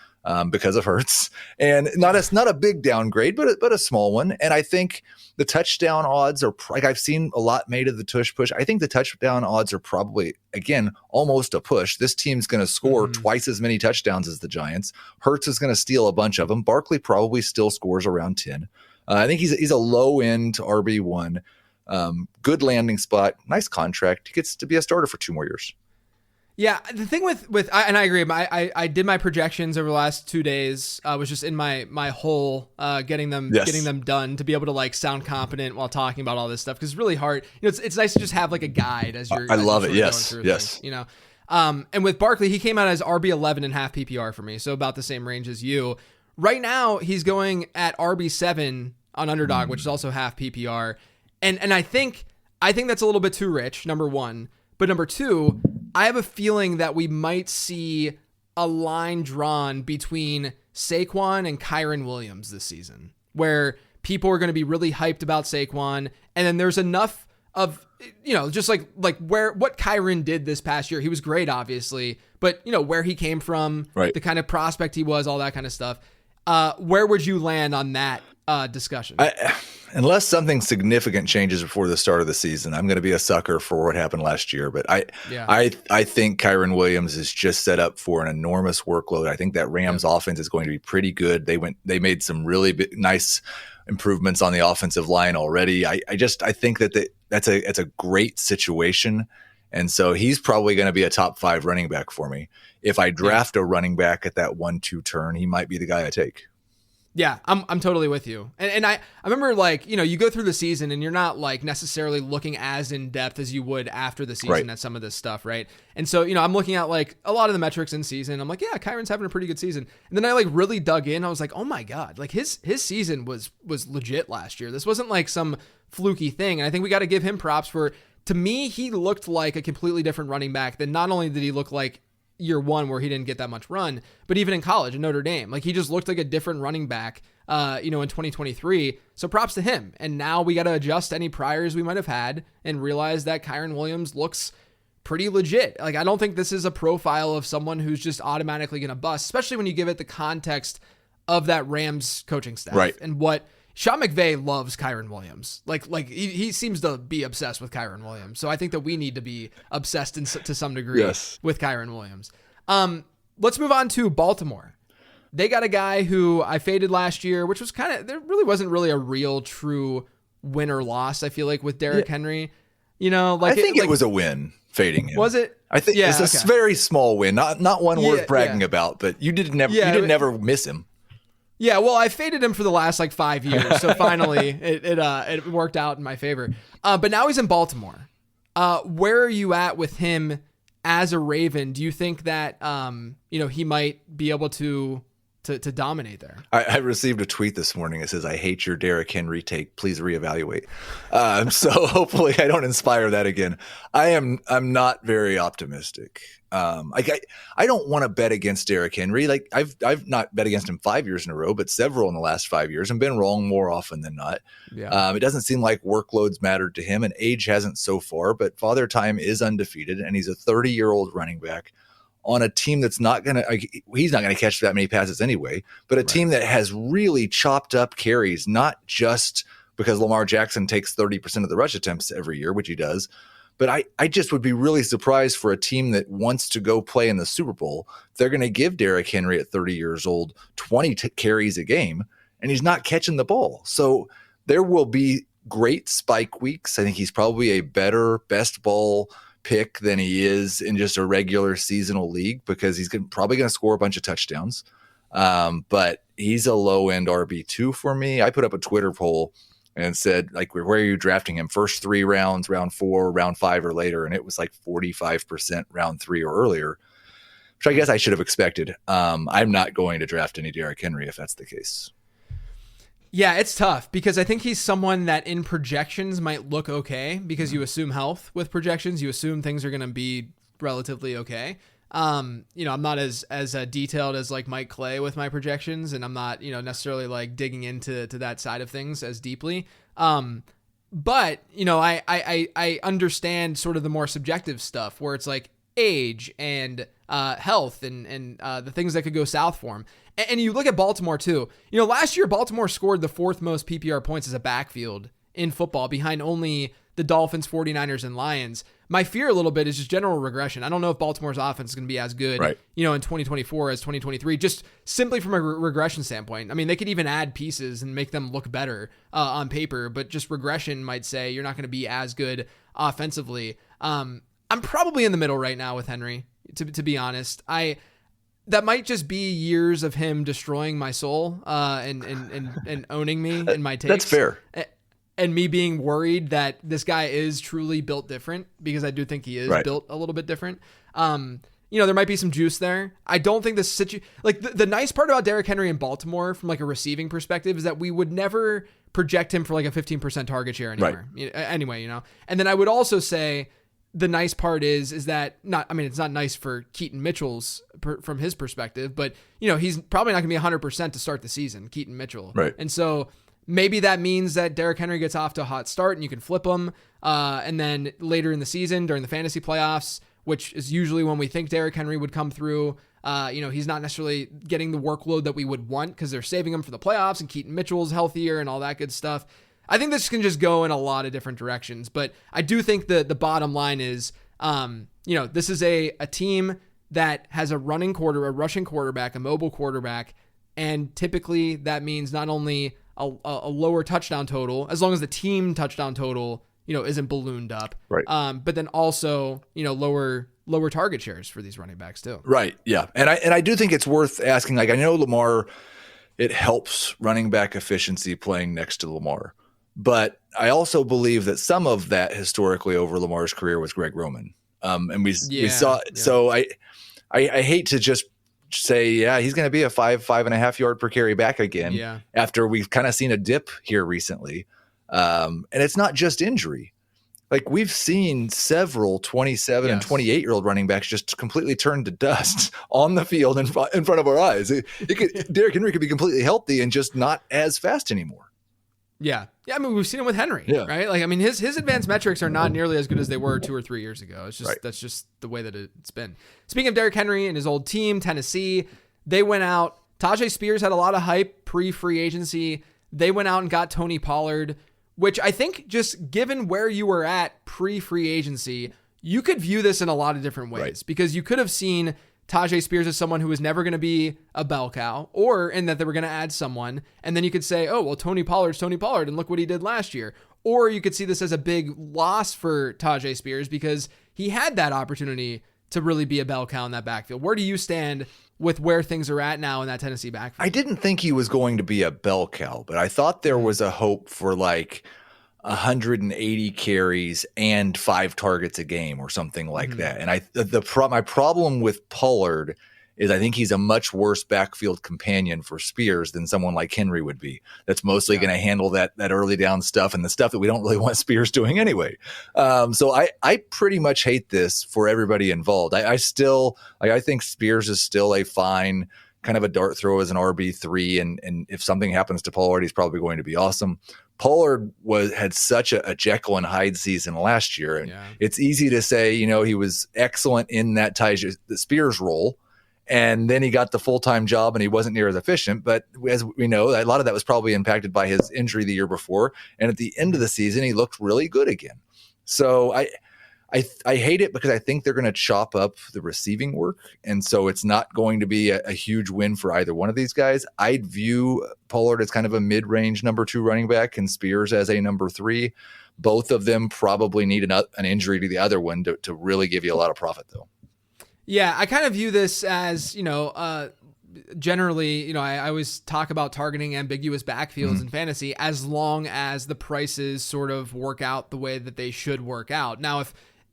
Speaker 2: because of Hurts, and not a big downgrade, but a small one. And I think the touchdown odds are like, I've seen a lot made of the tush push. I think the touchdown odds are probably, again, almost a push. This team's going to score twice as many touchdowns as the Giants. Hurts is going to steal a bunch of them. Barkley probably still scores around 10. I think he's a low end RB1. Good landing spot, nice contract. He gets to be a starter for 2 more years.
Speaker 1: Yeah, the thing with and I agree. I did my projections over the last 2 days. I was just in my hole, getting them done to be able to like sound competent while talking about all this stuff, because it's really hard. It's nice to just have like a guide as you're.
Speaker 2: I love it.
Speaker 1: Yes. Things, and with Barkley, he came out as RB11 and half PPR for me, so about the same range as you. Right now, he's going at RB7 on Underdog, which is also half PPR. And I think that's a little bit too rich, number one. But number two, I have a feeling that we might see a line drawn between Saquon and Kyren Williams this season, where people are going to be really hyped about Saquon. And then there's enough of, just like what Kyren did this past year. He was great, obviously, but where he came from,
Speaker 2: right,
Speaker 1: the kind of prospect he was, all that kind of stuff. Where would you land on that discussion?
Speaker 2: Unless something significant changes before the start of the season, I'm going to be a sucker for what happened last year. But I think Kyren Williams is just set up for an enormous workload. I think that Rams offense is going to be pretty good. They made some really nice improvements on the offensive line already. I think that's a great situation. And so he's probably going to be a top 5 running back for me. If I draft a running back at that 1-2 turn, he might be the guy I take.
Speaker 1: Yeah, I'm totally with you. And I remember, like, you go through the season and you're not like necessarily looking as in depth as you would after the season at some of this stuff, right? And so, I'm looking at like a lot of the metrics in season. I'm like, yeah, Kyron's having a pretty good season. And then I like really dug in. I was like, oh my God, like his season was legit last year. This wasn't like some fluky thing. And I think we got to give him props for, to me, he looked like a completely different running back than not only did he look like year one where he didn't get that much run, but even in college in Notre Dame, like he just looked like a different running back, in 2023. So props to him. And now we got to adjust any priors we might have had and realize that Kyren Williams looks pretty legit. Like, I don't think this is a profile of someone who's just automatically going to bust, especially when you give it the context of that Rams coaching staff,
Speaker 2: right,
Speaker 1: and what Sean McVay loves Kyren Williams. Like he seems to be obsessed with Kyren Williams. So I think that we need to be obsessed to some degree with Kyren Williams. Let's move on to Baltimore. They got a guy who I faded last year, which was there really wasn't really a real true win or loss, I feel like, with Derrick Henry. I
Speaker 2: think it was a win fading him.
Speaker 1: Was it?
Speaker 2: I think it's a very small win, not one worth bragging about, but you didn't never miss him.
Speaker 1: Yeah, well, I faded him for the last 5 years, so finally it worked out in my favor. But now he's in Baltimore. Where are you at with him as a Raven? Do you think that he might be able to dominate there?
Speaker 2: I received a tweet this morning that says, "I hate your Derrick Henry take. Please reevaluate." So hopefully I don't inspire that again. I'm not very optimistic. I don't want to bet against Derrick Henry. Like I've not bet against him 5 years in a row, but several in the last 5 years, and been wrong more often than not. Yeah. It doesn't seem like workloads mattered to him, and age hasn't so far, but Father Time is undefeated, and he's a 30-year-old running back on a team that's he's not going to catch that many passes anyway, but a team that has really chopped up carries, not just because Lamar Jackson takes 30% of the rush attempts every year, which he does. But I just would be really surprised for a team that wants to go play in the Super Bowl. They're going to give Derrick Henry at 30 years old 20 carries a game, and he's not catching the ball. So there will be great spike weeks. I think he's probably a better best ball pick than he is in just a regular seasonal league because he's probably going to score a bunch of touchdowns. But he's a low-end RB2 for me. I put up a Twitter poll and said, like, where are you drafting him? First 3 rounds, round 4, round 5 or later. And it was like 45% round 3 or earlier, which I guess I should have expected. I'm not going to draft any Derrick Henry if that's the case.
Speaker 1: Yeah, it's tough because I think he's someone that in projections might look okay because you assume health with projections. You assume things are going to be relatively okay. I'm not as detailed as like Mike Clay with my projections, and I'm not, necessarily like digging into that side of things as deeply. But I understand sort of the more subjective stuff where it's like age and health and the things that could go south for him. And you look at Baltimore too. Last year Baltimore scored the 4th most PPR points as a backfield in football behind only the Dolphins, 49ers, and Lions. My fear a little bit is just general regression. I don't know if Baltimore's offense is going to be as good, in 2024 as 2023, just simply from a regression standpoint. I mean, they could even add pieces and make them look better on paper, but just regression might say you're not going to be as good offensively. I'm probably in the middle right now with Henry, to be honest. That might just be years of him destroying my soul and owning me in my takes.
Speaker 2: That's fair.
Speaker 1: And me being worried that this guy is truly built different, because I do think he is built a little bit different. There might be some juice there. I don't think this the nice part about Derrick Henry in Baltimore from like a receiving perspective is that we would never project him for like a 15% target share anywhere. Anyway, And then I would also say the nice part is that it's not nice for Keaton Mitchell's from his perspective, but he's probably not gonna be 100% to start the season, Keaton Mitchell.
Speaker 2: Right.
Speaker 1: And so maybe that means that Derrick Henry gets off to a hot start and you can flip him. And then later in the season during the fantasy playoffs, which is usually when we think Derrick Henry would come through, he's not necessarily getting the workload that we would want because they're saving him for the playoffs and Keaton Mitchell's healthier and all that good stuff. I think this can just go in a lot of different directions, but I do think the bottom line is, this is a team that has a rushing quarterback, a mobile quarterback, and typically that means not only a lower touchdown total, as long as the team touchdown total, isn't ballooned up,
Speaker 2: right?
Speaker 1: But then also, lower target shares for these running backs too.
Speaker 2: Right. Yeah. And I do think it's worth asking, like, I know Lamar, it helps running back efficiency playing next to Lamar. But I also believe that some of that historically over Lamar's career was Greg Roman. And we saw, so I hate to just say, he's going to be a 5.5 yard per carry back again after we've kind of seen a dip here recently. And it's not just injury. Like, we've seen several 27 and 28-year-old running backs just completely turn to dust on the field in front of our eyes. Derrick Henry could be completely healthy and just not as fast anymore.
Speaker 1: Yeah. I mean, we've seen it with Henry, right? Like, I mean, his advanced metrics are not nearly as good as they were 2 or 3 years ago. It's just that's just the way that it's been. Speaking of Derrick Henry and his old team, Tennessee, they went out. Tajay Spears had a lot of hype pre-free agency. They went out and got Tony Pollard, which I think, just given where you were at pre-free agency, you could view this in a lot of different ways, because you could have seen Tajay Spears as someone who was never going to be a bell cow, or in that they were going to add someone. And then you could say, oh, well, Tony Pollard's Tony Pollard, and look what he did last year. Or you could see this as a big loss for Tajay Spears because he had that opportunity to really be a bell cow in that backfield. Where do you stand with where things are at now in that Tennessee backfield?
Speaker 2: I didn't think he was going to be a bell cow, but I thought there was a hope for like 180 carries and 5 targets a game or something like that. And my problem with Pollard is I think he's a much worse backfield companion for Spears than someone like Henry would be. That's mostly going to handle that early down stuff and the stuff that we don't really want Spears doing anyway. So I pretty much hate this for everybody involved. I think Spears is still a fine kind of a dart throw as an RB3. And if something happens to Pollard, he's probably going to be awesome. Pollard had such a Jekyll and Hyde season last year. And it's easy to say, he was excellent in that Tajay Spears role. And then he got the full-time job and he wasn't near as efficient. But as we know, a lot of that was probably impacted by his injury the year before. And at the end of the season, he looked really good again. So I hate it because I think they're going to chop up the receiving work. And so it's not going to be a huge win for either one of these guys. I'd view Pollard as kind of a mid-range number 2 running back and Spears as a number 3. Both of them probably need an injury to the other one to really give you a lot of profit, though.
Speaker 1: Yeah, I kind of view this as, generally, I always talk about targeting ambiguous backfields in fantasy as long as the prices sort of work out the way that they should work out. Now,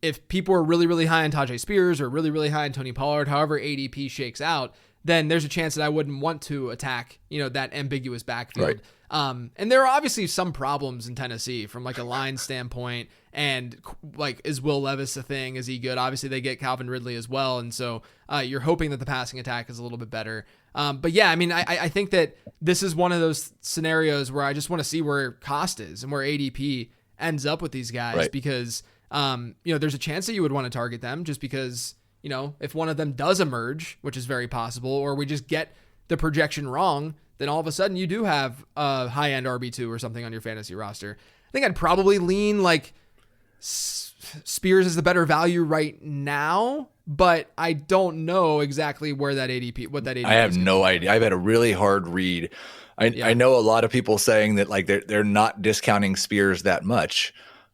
Speaker 1: if people are really, really high on Tajay Spears or really, really high on Tony Pollard, however ADP shakes out, then there's a chance that I wouldn't want to attack, that ambiguous backfield.
Speaker 2: Right.
Speaker 1: And there are obviously some problems in Tennessee from like a line standpoint, and like, is Will Levis a thing? Is he good? Obviously they get Calvin Ridley as well. And so you're hoping that the passing attack is a little bit better. But yeah, I mean, I think that this is one of those scenarios where I just want to see where cost is and where ADP ends up with these guys,
Speaker 2: right.
Speaker 1: Because, there's a chance that you would want to target them just because, if one of them does emerge, which is very possible, or we just get the projection wrong, then all of a sudden you do have a high-end RB2 or something on your fantasy roster. I think I'd probably lean like Spears is the better value right now, but I don't know exactly where that ADP, what that ADP is.
Speaker 2: I have no idea. I've had a really hard read. I know a lot of people saying that like they're not discounting Spears that much.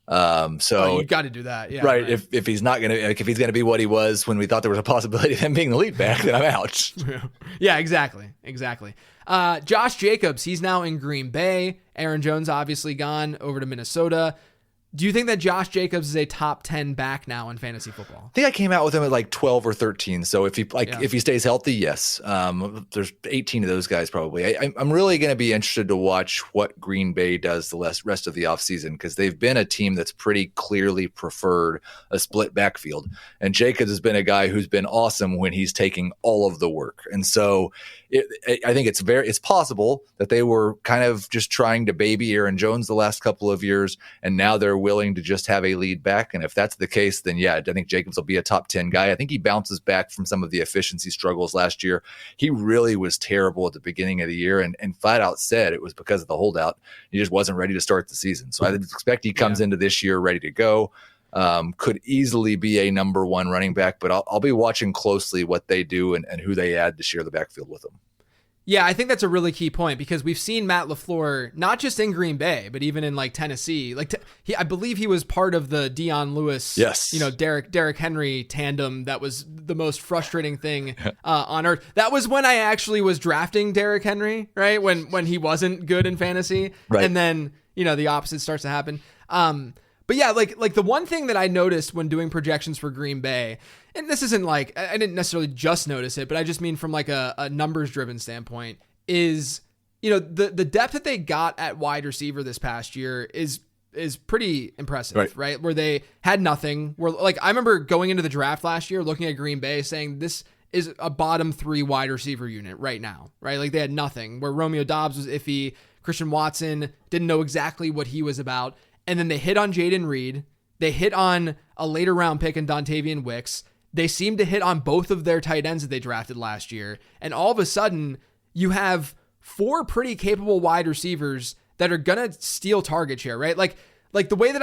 Speaker 2: So
Speaker 1: you got to do that. Yeah.
Speaker 2: Right. If he's not going to, if he's going to be what he was when we thought there was a possibility of him being the lead back, then I'm out.
Speaker 1: Yeah, exactly. Josh Jacobs, he's now in Green Bay. Aaron Jones obviously gone over to Minnesota. Do you think that Josh Jacobs is a top 10 back now in fantasy football?
Speaker 2: I think I came out with him at like 12 or 13. So if he stays healthy, yes. There's 18 of those guys probably. I'm really going to be interested to watch what Green Bay does the rest of the offseason, because they've been a team that's pretty clearly preferred a split backfield. And Jacobs has been a guy who's been awesome when he's taking all of the work. And so I think it's possible that they were kind of just trying to baby Aaron Jones the last couple of years, and now they're willing to just have a lead back. And if that's the case, then yeah, I think Jacobs will be a top 10 guy. I think he bounces back from some of the efficiency struggles last year. He really was terrible at the beginning of the year and flat out said it was because of the holdout. He just wasn't ready to start the season. So I expect he comes into this year ready to go. Could easily be a number 1 running back, but I'll be watching closely what they do and who they add to share the backfield with them.
Speaker 1: Yeah, I think that's a really key point, because we've seen Matt LaFleur, not just in Green Bay, but even in like Tennessee. I believe he was part of the Dion Lewis, Derrick Henry tandem. That was the most frustrating thing on earth. That was when I actually was drafting Derrick Henry, right? When he wasn't good in fantasy. Right. And then, the opposite starts to happen. But yeah, like the one thing that I noticed when doing projections for Green Bay, and this isn't like, I didn't necessarily just notice it, but I just mean from like a numbers driven standpoint, is, the depth that they got at wide receiver this past year is pretty impressive, right? Where they had nothing. Where like, I remember going into the draft last year, looking at Green Bay saying this is a bottom 3 wide receiver unit right now, right? Like they had nothing, where Romeo Doubs was iffy. Christian Watson didn't know exactly what he was about. And then they hit on Jaden Reed. They hit on a later round pick in Dontavian Wicks. They seem to hit on both of their tight ends that they drafted last year. And all of a sudden, you have 4 pretty capable wide receivers that are going to steal target share, right? Like the way that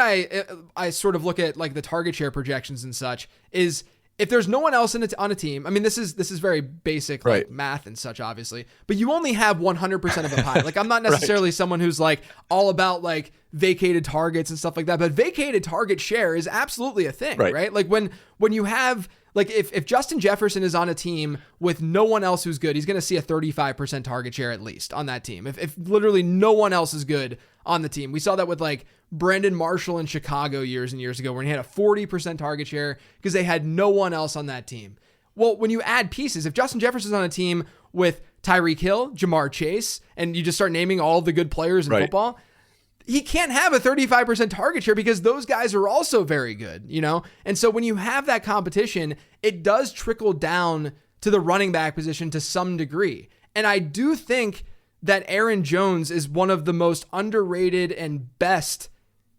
Speaker 1: I sort of look at like the target share projections and such is, if there's no one else on a team, I mean, this is very basic like math and such, obviously, but you only have 100% of a pie. Like, I'm not necessarily someone who's like all about like vacated targets and stuff like that, but vacated target share is absolutely a thing, right? Like when you have, like if Justin Jefferson is on a team with no one else who's good, he's going to see a 35% target share at least on that team. If literally no one else is good on the team. We saw that with like Brandon Marshall in Chicago years and years ago, when he had a 40% target share because they had no one else on that team. Well, when you add pieces, if Justin Jefferson's on a team with Tyreek Hill, Jamar Chase, and you just start naming all the good players in football, he can't have a 35% target share because those guys are also very good, And so when you have that competition, it does trickle down to the running back position to some degree. And I do think that Aaron Jones is one of the most underrated and best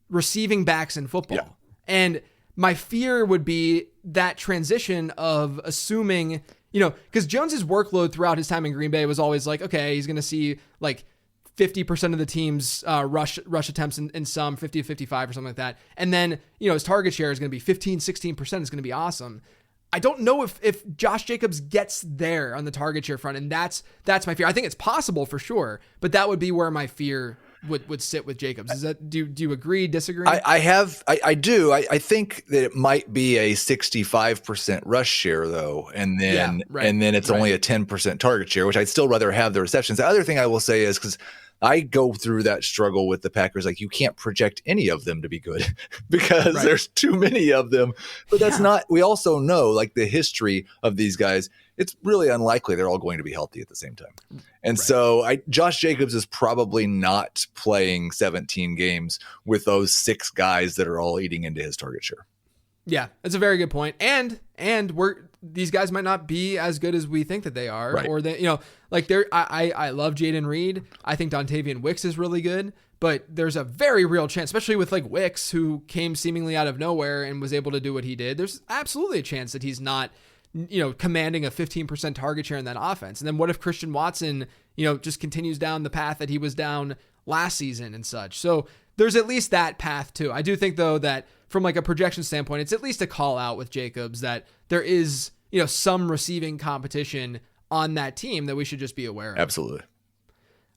Speaker 1: receiving backs in football. Yeah. And my fear would be that transition of assuming because Jones's workload throughout his time in Green Bay was always like, okay, he's going to see like 50% of the team's rush attempts in some 50 to 55 or something like that. And then, his target share is going to be 15, 16% is going to be awesome. I don't know if Josh Jacobs gets there on the target share front. And that's my fear. I think it's possible for sure, but that would be where my fear would sit with Jacobs. Is that, do you agree, disagree?
Speaker 2: I do. I think that it might be a 65% rush share though. And then, it's only a 10% target share, which I'd still rather have the receptions. The other thing I will say is, because I go through that struggle with the Packers. Like, you can't project any of them to be good because there's too many of them. But that's not, we also know, like, the history of these guys, it's really unlikely they're all going to be healthy at the same time. And so Josh Jacobs is probably not playing 17 games with those 6 guys that are all eating into his target share.
Speaker 1: Yeah, that's a very good point. And these guys might not be as good as we think that they are, or they, I love Jaden Reed. I think Dontavian Wicks is really good, but there's a very real chance, especially with like Wicks, who came seemingly out of nowhere and was able to do what he did. There's absolutely a chance that he's not, commanding a 15% target share in that offense. And then what if Christian Watson, just continues down the path that he was down last season and such? So there's at least that path too. I do think though that from like a projection standpoint, it's at least a call out with Jacobs that there is, some receiving competition on that team that we should just be aware of.
Speaker 2: Absolutely.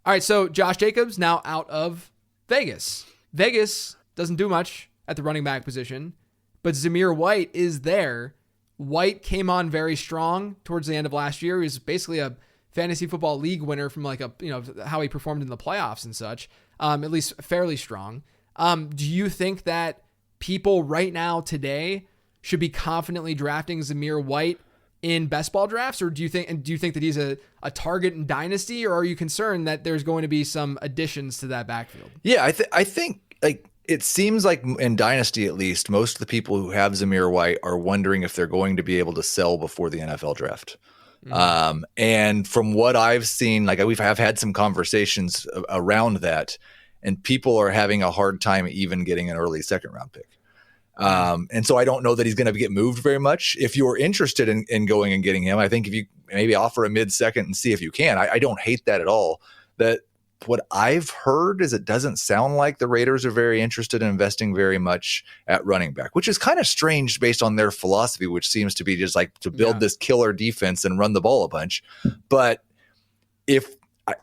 Speaker 1: All right. So Josh Jacobs now out of Vegas. Vegas doesn't do much at the running back position, but Zamir White is there. White came on very strong towards the end of last year. He was basically a fantasy football league winner from like how he performed in the playoffs and such, at least fairly strong. Do you think that people right now today should be confidently drafting Zamir White in best ball drafts, or do you think that he's a target in dynasty, or are you concerned that there's going to be some additions to that backfield?
Speaker 2: Yeah, I think like it seems like in dynasty, at least, most of the people who have Zamir White are wondering if they're going to be able to sell before the NFL draft. Mm-hmm. And from what I've seen, like I've had some conversations around that, and people are having a hard time even getting an early second round pick. And so I don't know that he's going to get moved very much. If you're interested in going and getting him, I think if you maybe offer a mid-second and see if you can, I don't hate that at all. That what I've heard is it doesn't sound like the Raiders are very interested in investing very much at running back, which is kind of strange based on their philosophy, which seems to be just like to build this killer defense and run the ball a bunch. But if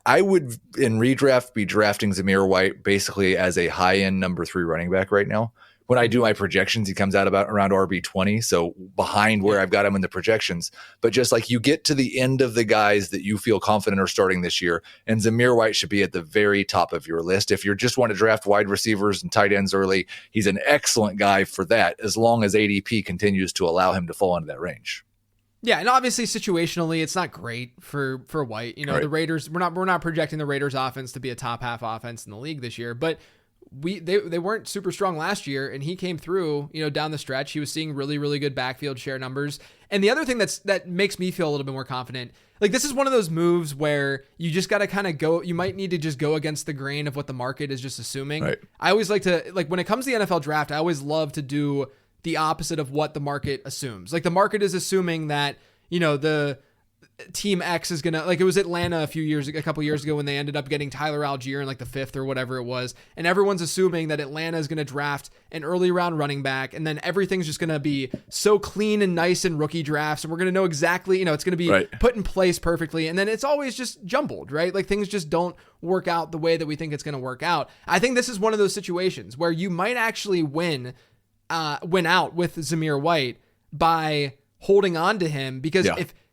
Speaker 2: I would in redraft be drafting Zamir White basically as a high-end number 3 running back right now. When I do my projections, he comes out around RB20, so behind where I've got him in the projections. But just like you get to the end of the guys that you feel confident are starting this year, and Zamir White should be at the very top of your list. If you just want to draft wide receivers and tight ends early, he's an excellent guy for that, as long as ADP continues to allow him to fall into that range.
Speaker 1: Yeah, and obviously situationally, it's not great for White. The Raiders, we're not projecting the Raiders offense to be a top half offense in the league this year, but they weren't super strong last year, and he came through, down the stretch. He was seeing really, really good backfield share numbers. And the other thing that makes me feel a little bit more confident, like this is one of those moves where you just got to kind of go, you might need to just go against the grain of what the market is just assuming. Right. I always like to, like when it comes to the NFL draft, I always love to do the opposite of what the market assumes. Like the market is assuming that, the team X is going to, like it was Atlanta a couple years ago when they ended up getting Tyler Algier in like the 5th or whatever it was. And everyone's assuming that Atlanta is going to draft an early round running back. And then everything's just going to be so clean and nice in rookie drafts. And we're going to know exactly, it's going to be put in place perfectly. And then it's always just jumbled, right? Like things just don't work out the way that we think it's going to work out. I think this is one of those situations where you might actually win out with Zamir White by holding on to him, because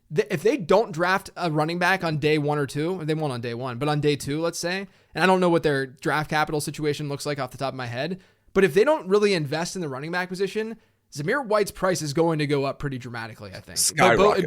Speaker 1: if they don't draft a running back on day 1 or 2, they won't on day 1, but on day 2, let's say, and I don't know what their draft capital situation looks like off the top of my head, but if they don't really invest in the running back position, Zamir White's price is going to go up pretty dramatically, I think.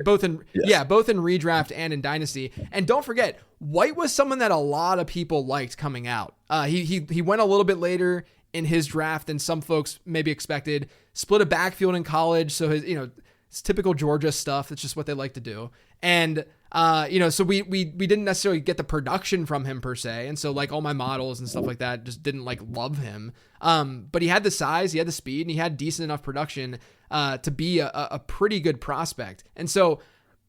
Speaker 1: Both in redraft and in dynasty. And don't forget, White was someone that a lot of people liked coming out. He went a little bit later in his draft than some folks maybe expected. Split a backfield in college, so his, it's typical Georgia stuff. That's just what they like to do. And, so we didn't necessarily get the production from him per se. And so like all my models and stuff like that just didn't like love him. But he had the size, he had the speed, and he had decent enough production, to be a pretty good prospect. And so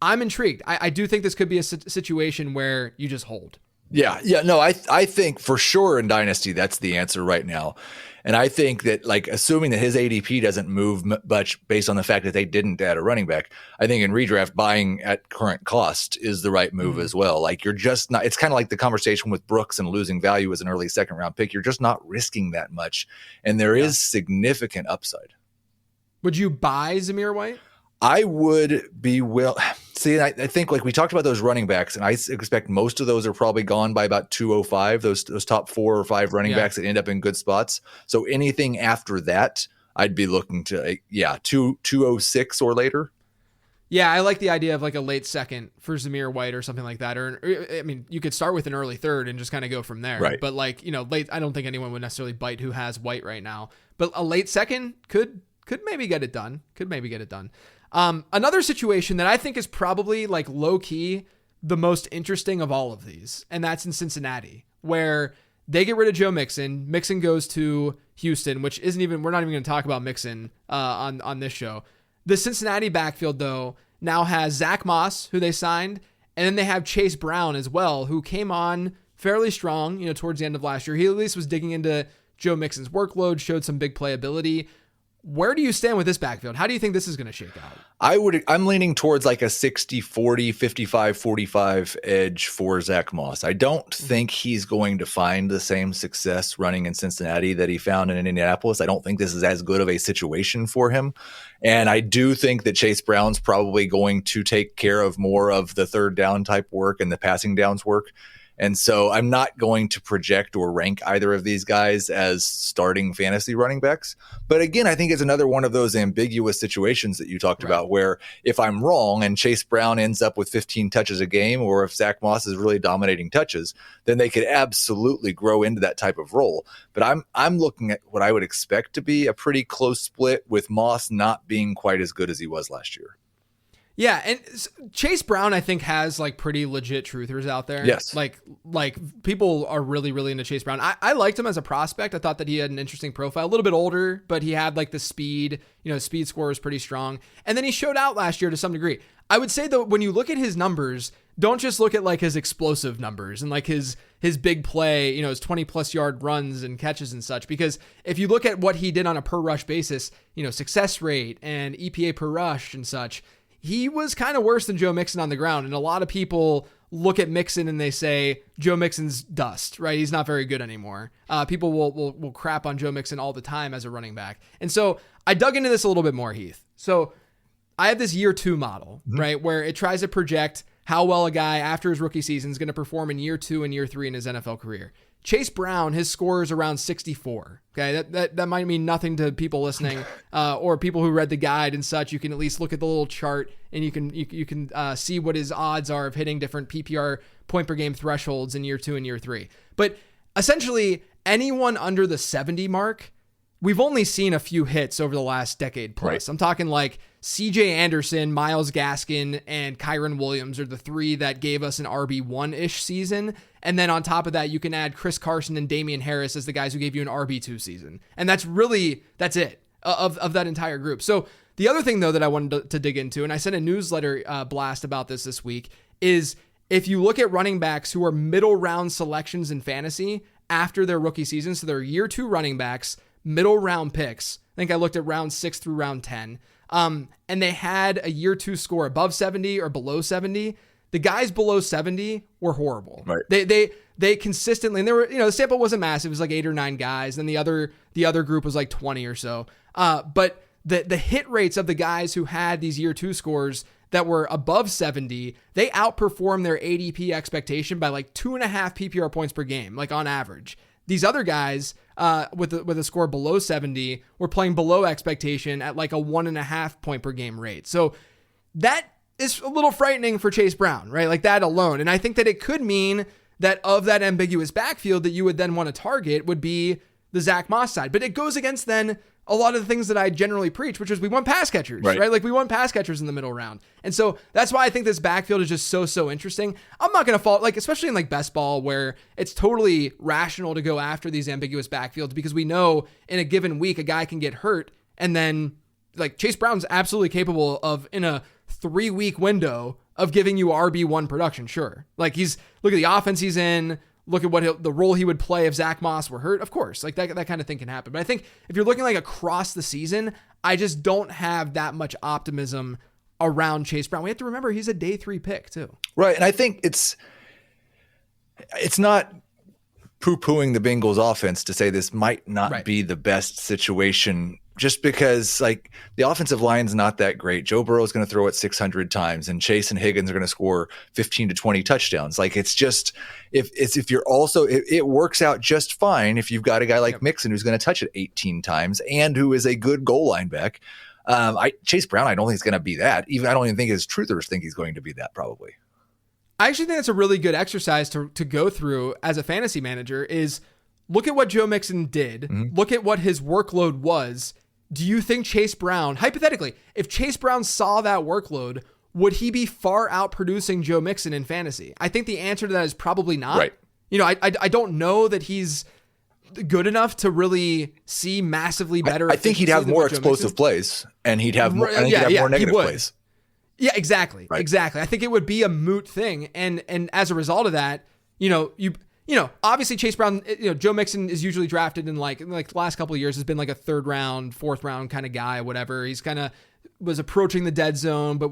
Speaker 1: I'm intrigued. I do think this could be a situation where you just hold.
Speaker 2: Yeah. No, I think for sure in Dynasty, that's the answer right now. And I think that, like, assuming that his ADP doesn't move much based on the fact that they didn't add a running back, I think in redraft, buying at current cost is the right move as well. Like, you're just not, it's kind of like the conversation with Brooks and losing value as an early second round pick. You're just not risking that much. And there is significant upside.
Speaker 1: Would you buy Zamir White?
Speaker 2: I would be see, I think, like, we talked about those running backs, and I expect most of those are probably gone by about 205, those top 4 or 5 running backs that end up in good spots. So anything after that, I'd be looking to, 206 or later.
Speaker 1: Yeah, I like the idea of like a late second for Zamir White or something like that. Or, I mean, you could start with an early third and just kind of go from there.
Speaker 2: Right.
Speaker 1: But like, late, I don't think anyone would necessarily bite who has White right now. But a late second could maybe get it done. Another situation that I think is probably like low key the most interesting of all of these, and that's in Cincinnati, where they get rid of Joe Mixon. Mixon goes to Houston, which we're not even going to talk about Mixon on this show. The Cincinnati backfield, though, now has Zach Moss, who they signed, and then they have Chase Brown as well, who came on fairly strong, towards the end of last year. He at least was digging into Joe Mixon's workload, showed some big playability. Where do you stand with this backfield? How do you think this is going to shake out?
Speaker 2: I'm leaning towards like a 60-40, 55-45 edge for Zach Moss. I don't think he's going to find the same success running in Cincinnati that he found in Indianapolis. I don't think this is as good of a situation for him. And I do think that Chase Brown's probably going to take care of more of the third down type work and the passing downs work. And so I'm not going to project or rank either of these guys as starting fantasy running backs. But again, I think it's another one of those ambiguous situations that you talked about, where if I'm wrong and Chase Brown ends up with 15 touches a game, or if Zach Moss is really dominating touches, then they could absolutely grow into that type of role. But I'm looking at what I would expect to be a pretty close split, with Moss not being quite as good as he was last year.
Speaker 1: Yeah, and Chase Brown, I think, has like pretty legit truthers out there.
Speaker 2: Yes.
Speaker 1: Like people are really, really into Chase Brown. I liked him as a prospect. I thought that he had an interesting profile, a little bit older, but he had like the speed, speed score is pretty strong. And then he showed out last year to some degree. I would say though, when you look at his numbers, don't just look at like his explosive numbers and like his big play, his 20 plus yard runs and catches and such, because if you look at what he did on a per rush basis, success rate and EPA per rush and such, he was kind of worse than Joe Mixon on the ground. And a lot of people look at Mixon and they say Joe Mixon's dust, right? He's not very good anymore. People will crap on Joe Mixon all the time as a running back. And so I dug into this a little bit more, Heath. So I have this year 2 model, right? Where it tries to project how well a guy after his rookie season is going to perform in year 2 and year 3 in his NFL career. Chase Brown, his score is around 64. Okay, that might mean nothing to people listening, or people who read the guide and such. You can at least look at the little chart and you can see what his odds are of hitting different PPR point per game thresholds in year 2 and year 3. But essentially, anyone under the 70 mark, we've only seen a few hits over the last decade plus. Right. I'm talking like CJ Anderson, Myles Gaskin, and Kyron Williams are the 3 that gave us an RB1-ish season. And then on top of that, you can add Chris Carson and Damian Harris as the guys who gave you an RB2 season. And that's it of that entire group. So the other thing, though, that I wanted to dig into, and I sent a newsletter blast about this week, is if you look at running backs who are middle round selections in fantasy after their rookie season, so they're year 2 running backs, middle round picks. I think I looked at round 6 through round 10. And they had a year 2 score above 70 or below 70. The guys below 70 were horrible. Right. They consistently, and they were, the sample wasn't massive. It was like 8 or 9 guys. And the other group was like 20 or so. But the hit rates of the guys who had these year 2 scores that were above 70, they outperformed their ADP expectation by like 2.5 PPR points per game, like on average. These other guys with a score below 70 were playing below expectation at like a 1.5 point per game rate. So that is a little frightening for Chase Brown, right? Like that alone. And I think that it could mean that of that ambiguous backfield that you would then want to target would be the Zach Moss side. But it goes against then a lot of the things that I generally preach, which is we want pass catchers, right? Like we want pass catchers in the middle round. And so that's why I think this backfield is just so interesting. I'm not going to fall, like, especially in like best ball where it's totally rational to go after these ambiguous backfields, because we know in a given week, a guy can get hurt. And then like Chase Brown's absolutely capable of, in a 3-week window of giving you RB1 production. Sure. Like look at the offense he's in, look at the role he would play if Zach Moss were hurt. Of course, like that kind of thing can happen. But I think if you're looking like across the season, I just don't have that much optimism around Chase Brown. We have to remember he's a day 3 pick too.
Speaker 2: Right. And I think it's not poo-pooing the Bengals offense to say this might not be the best situation, just because like the offensive line's not that great. Joe Burrow is going to throw it 600 times and Chase and Higgins are going to score 15 to 20 touchdowns. Like it's just, if you're also, it works out just fine if you've got a guy like Mixon who's going to touch it 18 times and who is a good goal line back. Chase Brown, I don't think he's going to be that. I don't even think his truthers think he's going to be that probably.
Speaker 1: I actually think that's a really good exercise to go through as a fantasy manager is look at what Joe Mixon did. Mm-hmm. Look at what his workload was. Do you think Chase Brown, hypothetically, if Chase Brown saw that workload, would he be far out producing Joe Mixon in fantasy? I think the answer to that is probably not.
Speaker 2: Right.
Speaker 1: You know, I don't know that he's good enough to really see massively better.
Speaker 2: I think he'd have more explosive plays and he'd have more, he'd have more negative plays.
Speaker 1: Yeah, exactly. Right. Exactly. I think it would be a moot thing. And as a result of that, obviously Chase Brown, Joe Mixon is usually drafted in like the last couple of years has been like a 3rd round, 4th round kind of guy, whatever. He's kind of was approaching the dead zone, but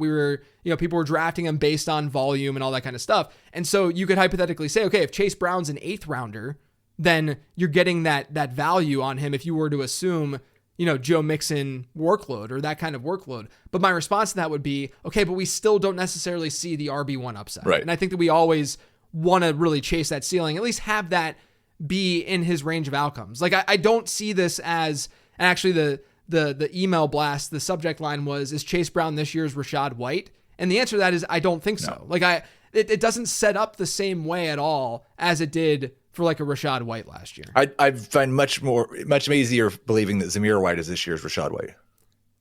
Speaker 1: people were drafting him based on volume and all that kind of stuff. And so you could hypothetically say, okay, if Chase Brown's an 8th rounder, then you're getting that value on him if you were to assume Joe Mixon workload or that kind of workload. But my response to that would be, okay, but we still don't necessarily see the RB1 upside.
Speaker 2: Right.
Speaker 1: And I think that we always want to really chase that ceiling, at least have that be in his range of outcomes. Like I don't see this as, and actually the email blast, the subject line was, is Chase Brown this year's Rashad White? And the answer to that is, I don't think so. Like it doesn't set up the same way at all as it did for like a Rashad White last year.
Speaker 2: I find much easier believing that Zamir White is this year's Rashad White.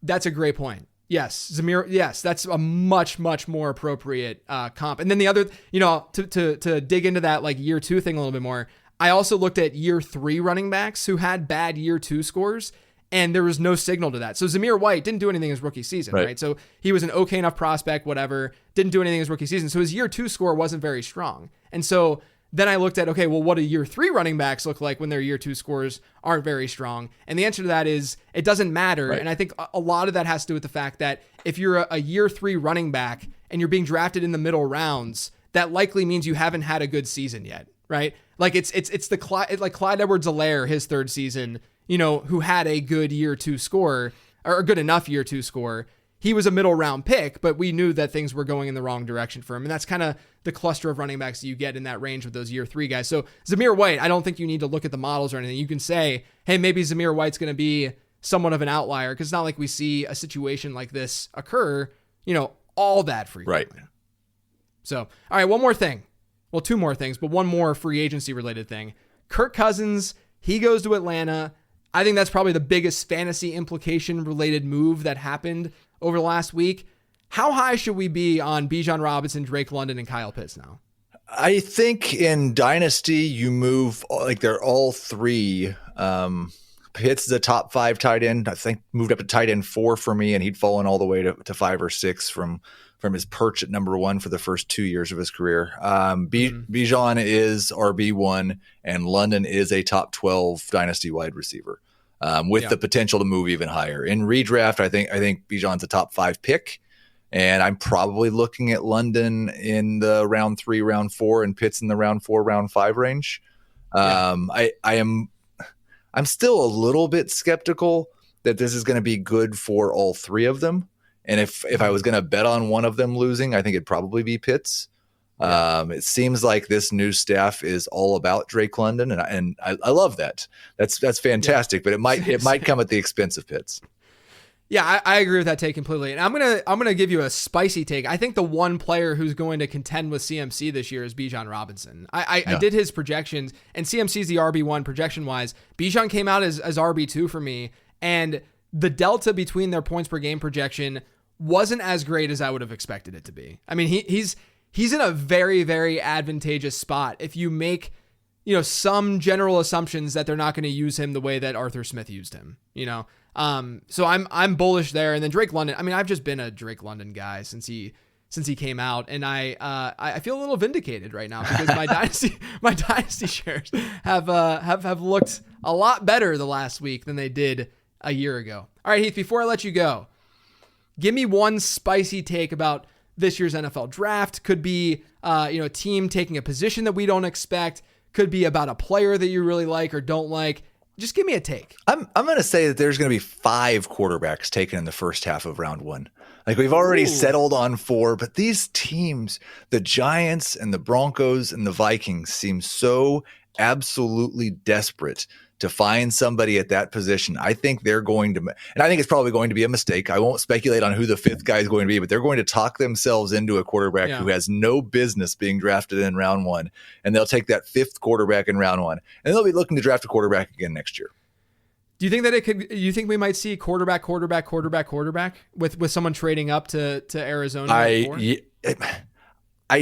Speaker 1: That's a great point. Yes, Zamir. Yes, that's a much more appropriate comp. And then the other, to dig into that like year 2 thing a little bit more, I also looked at year 3 running backs who had bad year 2 scores, and there was no signal to that. So Zamir White didn't do anything his rookie season, right? So he was an okay enough prospect, whatever, didn't do anything his rookie season. So his year 2 score wasn't very strong. And so then I looked at, okay, well, what do year 3 running backs look like when their year 2 scores aren't very strong? And the answer to that is it doesn't matter. Right. And I think a lot of that has to do with the fact that if you're a year 3 running back and you're being drafted in the middle rounds, that likely means you haven't had a good season yet, right? Like it's like Clyde Edwards-Helaire, his 3rd season, who had a good year 2 score or a good enough year 2 score. He was a middle round pick, but we knew that things were going in the wrong direction for him. And that's kind of the cluster of running backs that you get in that range with those year 3 guys. So Zamir White, I don't think you need to look at the models or anything. You can say, hey, maybe Zamir White's going to be somewhat of an outlier, because it's not like we see a situation like this occur, all that frequently.
Speaker 2: Right.
Speaker 1: So, all right, one more thing. Well, 2 more things, but one more free agency related thing. Kirk Cousins, he goes to Atlanta. I think that's probably the biggest fantasy implication related move that happened over the last week. How high should we be on Bijan Robinson, Drake London, and Kyle Pitts now?
Speaker 2: I think in Dynasty, you move, like they're all 3. Pitts is a top 5 tight end. I think moved up to tight end 4 for me, and he'd fallen all the way to 5 or 6 from his perch at number 1 for the first 2 years of his career. Bijan is RB1, and London is a top 12 Dynasty wide receiver. With the potential to move even higher. In redraft, I think Bijan's a top 5 pick, and I'm probably looking at London in the round 3, round 4, and Pitts in the round 4, round 5 range. I'm still a little bit skeptical that this is going to be good for all 3 of them. And if I was going to bet on one of them losing, I think it'd probably be Pitts. It seems like this new staff is all about Drake London, and I love that. That's fantastic, but it might come at the expense of Pitts.
Speaker 1: Yeah, I agree with that take completely. And I'm gonna give you a spicy take. I think the one player who's going to contend with CMC this year is Bijan Robinson. I did his projections, and CMC's the RB1 projection wise. Bijan came out as RB2 for me, and the delta between their points per game projection wasn't as great as I would have expected it to be. I mean, he's in a very, very advantageous spot. If you make some general assumptions that they're not going to use him the way that Arthur Smith used him, So I'm bullish there. And then Drake London, I mean, I've just been a Drake London guy since he came out, and I feel a little vindicated right now because my dynasty shares have looked a lot better the last week than they did a year ago. All right, Heath, before I let you go, give me one spicy take about this year's NFL draft. Could be a team taking a position that we don't expect. Could be about a player that you really like or don't like. Just give me a take.
Speaker 2: I'm going to say that there's going to be 5 quarterbacks taken in the first half of round 1. Like we've already settled on 4, but these teams, the Giants and the Broncos and the Vikings, seem so absolutely desperate to find somebody at that position. I think they're going to, and I think it's probably going to be a mistake. I won't speculate on who the 5th guy is going to be, but they're going to talk themselves into a quarterback who has no business being drafted in round 1. And they'll take that 5th quarterback in round 1, and they'll be looking to draft a quarterback again next year.
Speaker 1: Do you think that you think we might see quarterback with someone trading up to Arizona?
Speaker 2: I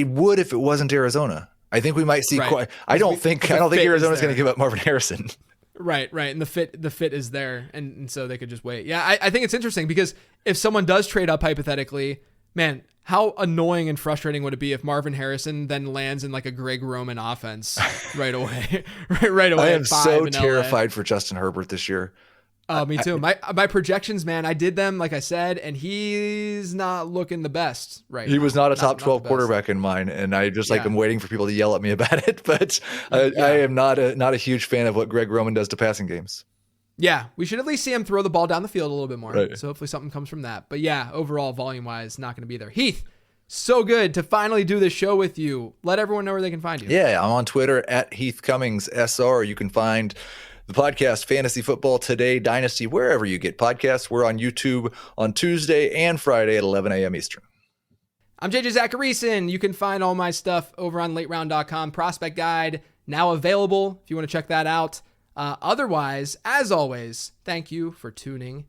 Speaker 2: would if it wasn't Arizona. I think we might see. Right. I don't think Arizona's going to give up Marvin Harrison.
Speaker 1: Right. And the fit is there. And so they could just wait. Yeah. I think it's interesting because if someone does trade up hypothetically, man, how annoying and frustrating would it be if Marvin Harrison then lands in like a Greg Roman offense right away? right away.
Speaker 2: I am so terrified for Justin Herbert this year.
Speaker 1: Oh, me too. My projections, man, I did them, like I said, and he's not looking the best right now.
Speaker 2: He was not a top 12 quarterback in mine, and I just I'm waiting for people to yell at me about it, but I am not a huge fan of what Greg Roman does to passing games.
Speaker 1: Yeah, we should at least see him throw the ball down the field a little bit more.
Speaker 2: Right.
Speaker 1: So hopefully something comes from that. But yeah, overall, volume-wise, not going to be there. Heath, so good to finally do this show with you. Let everyone know where they can find you.
Speaker 2: Yeah, I'm on Twitter at Heath Cummings SR. You can find the podcast Fantasy Football Today Dynasty wherever you get podcasts. We're on YouTube on Tuesday and Friday at 11 a.m. Eastern.
Speaker 1: I'm JJ Zacharyson. You can find all my stuff over on lateround.com. Prospect Guide now available if you want to check that out. Otherwise, as always, thank you for tuning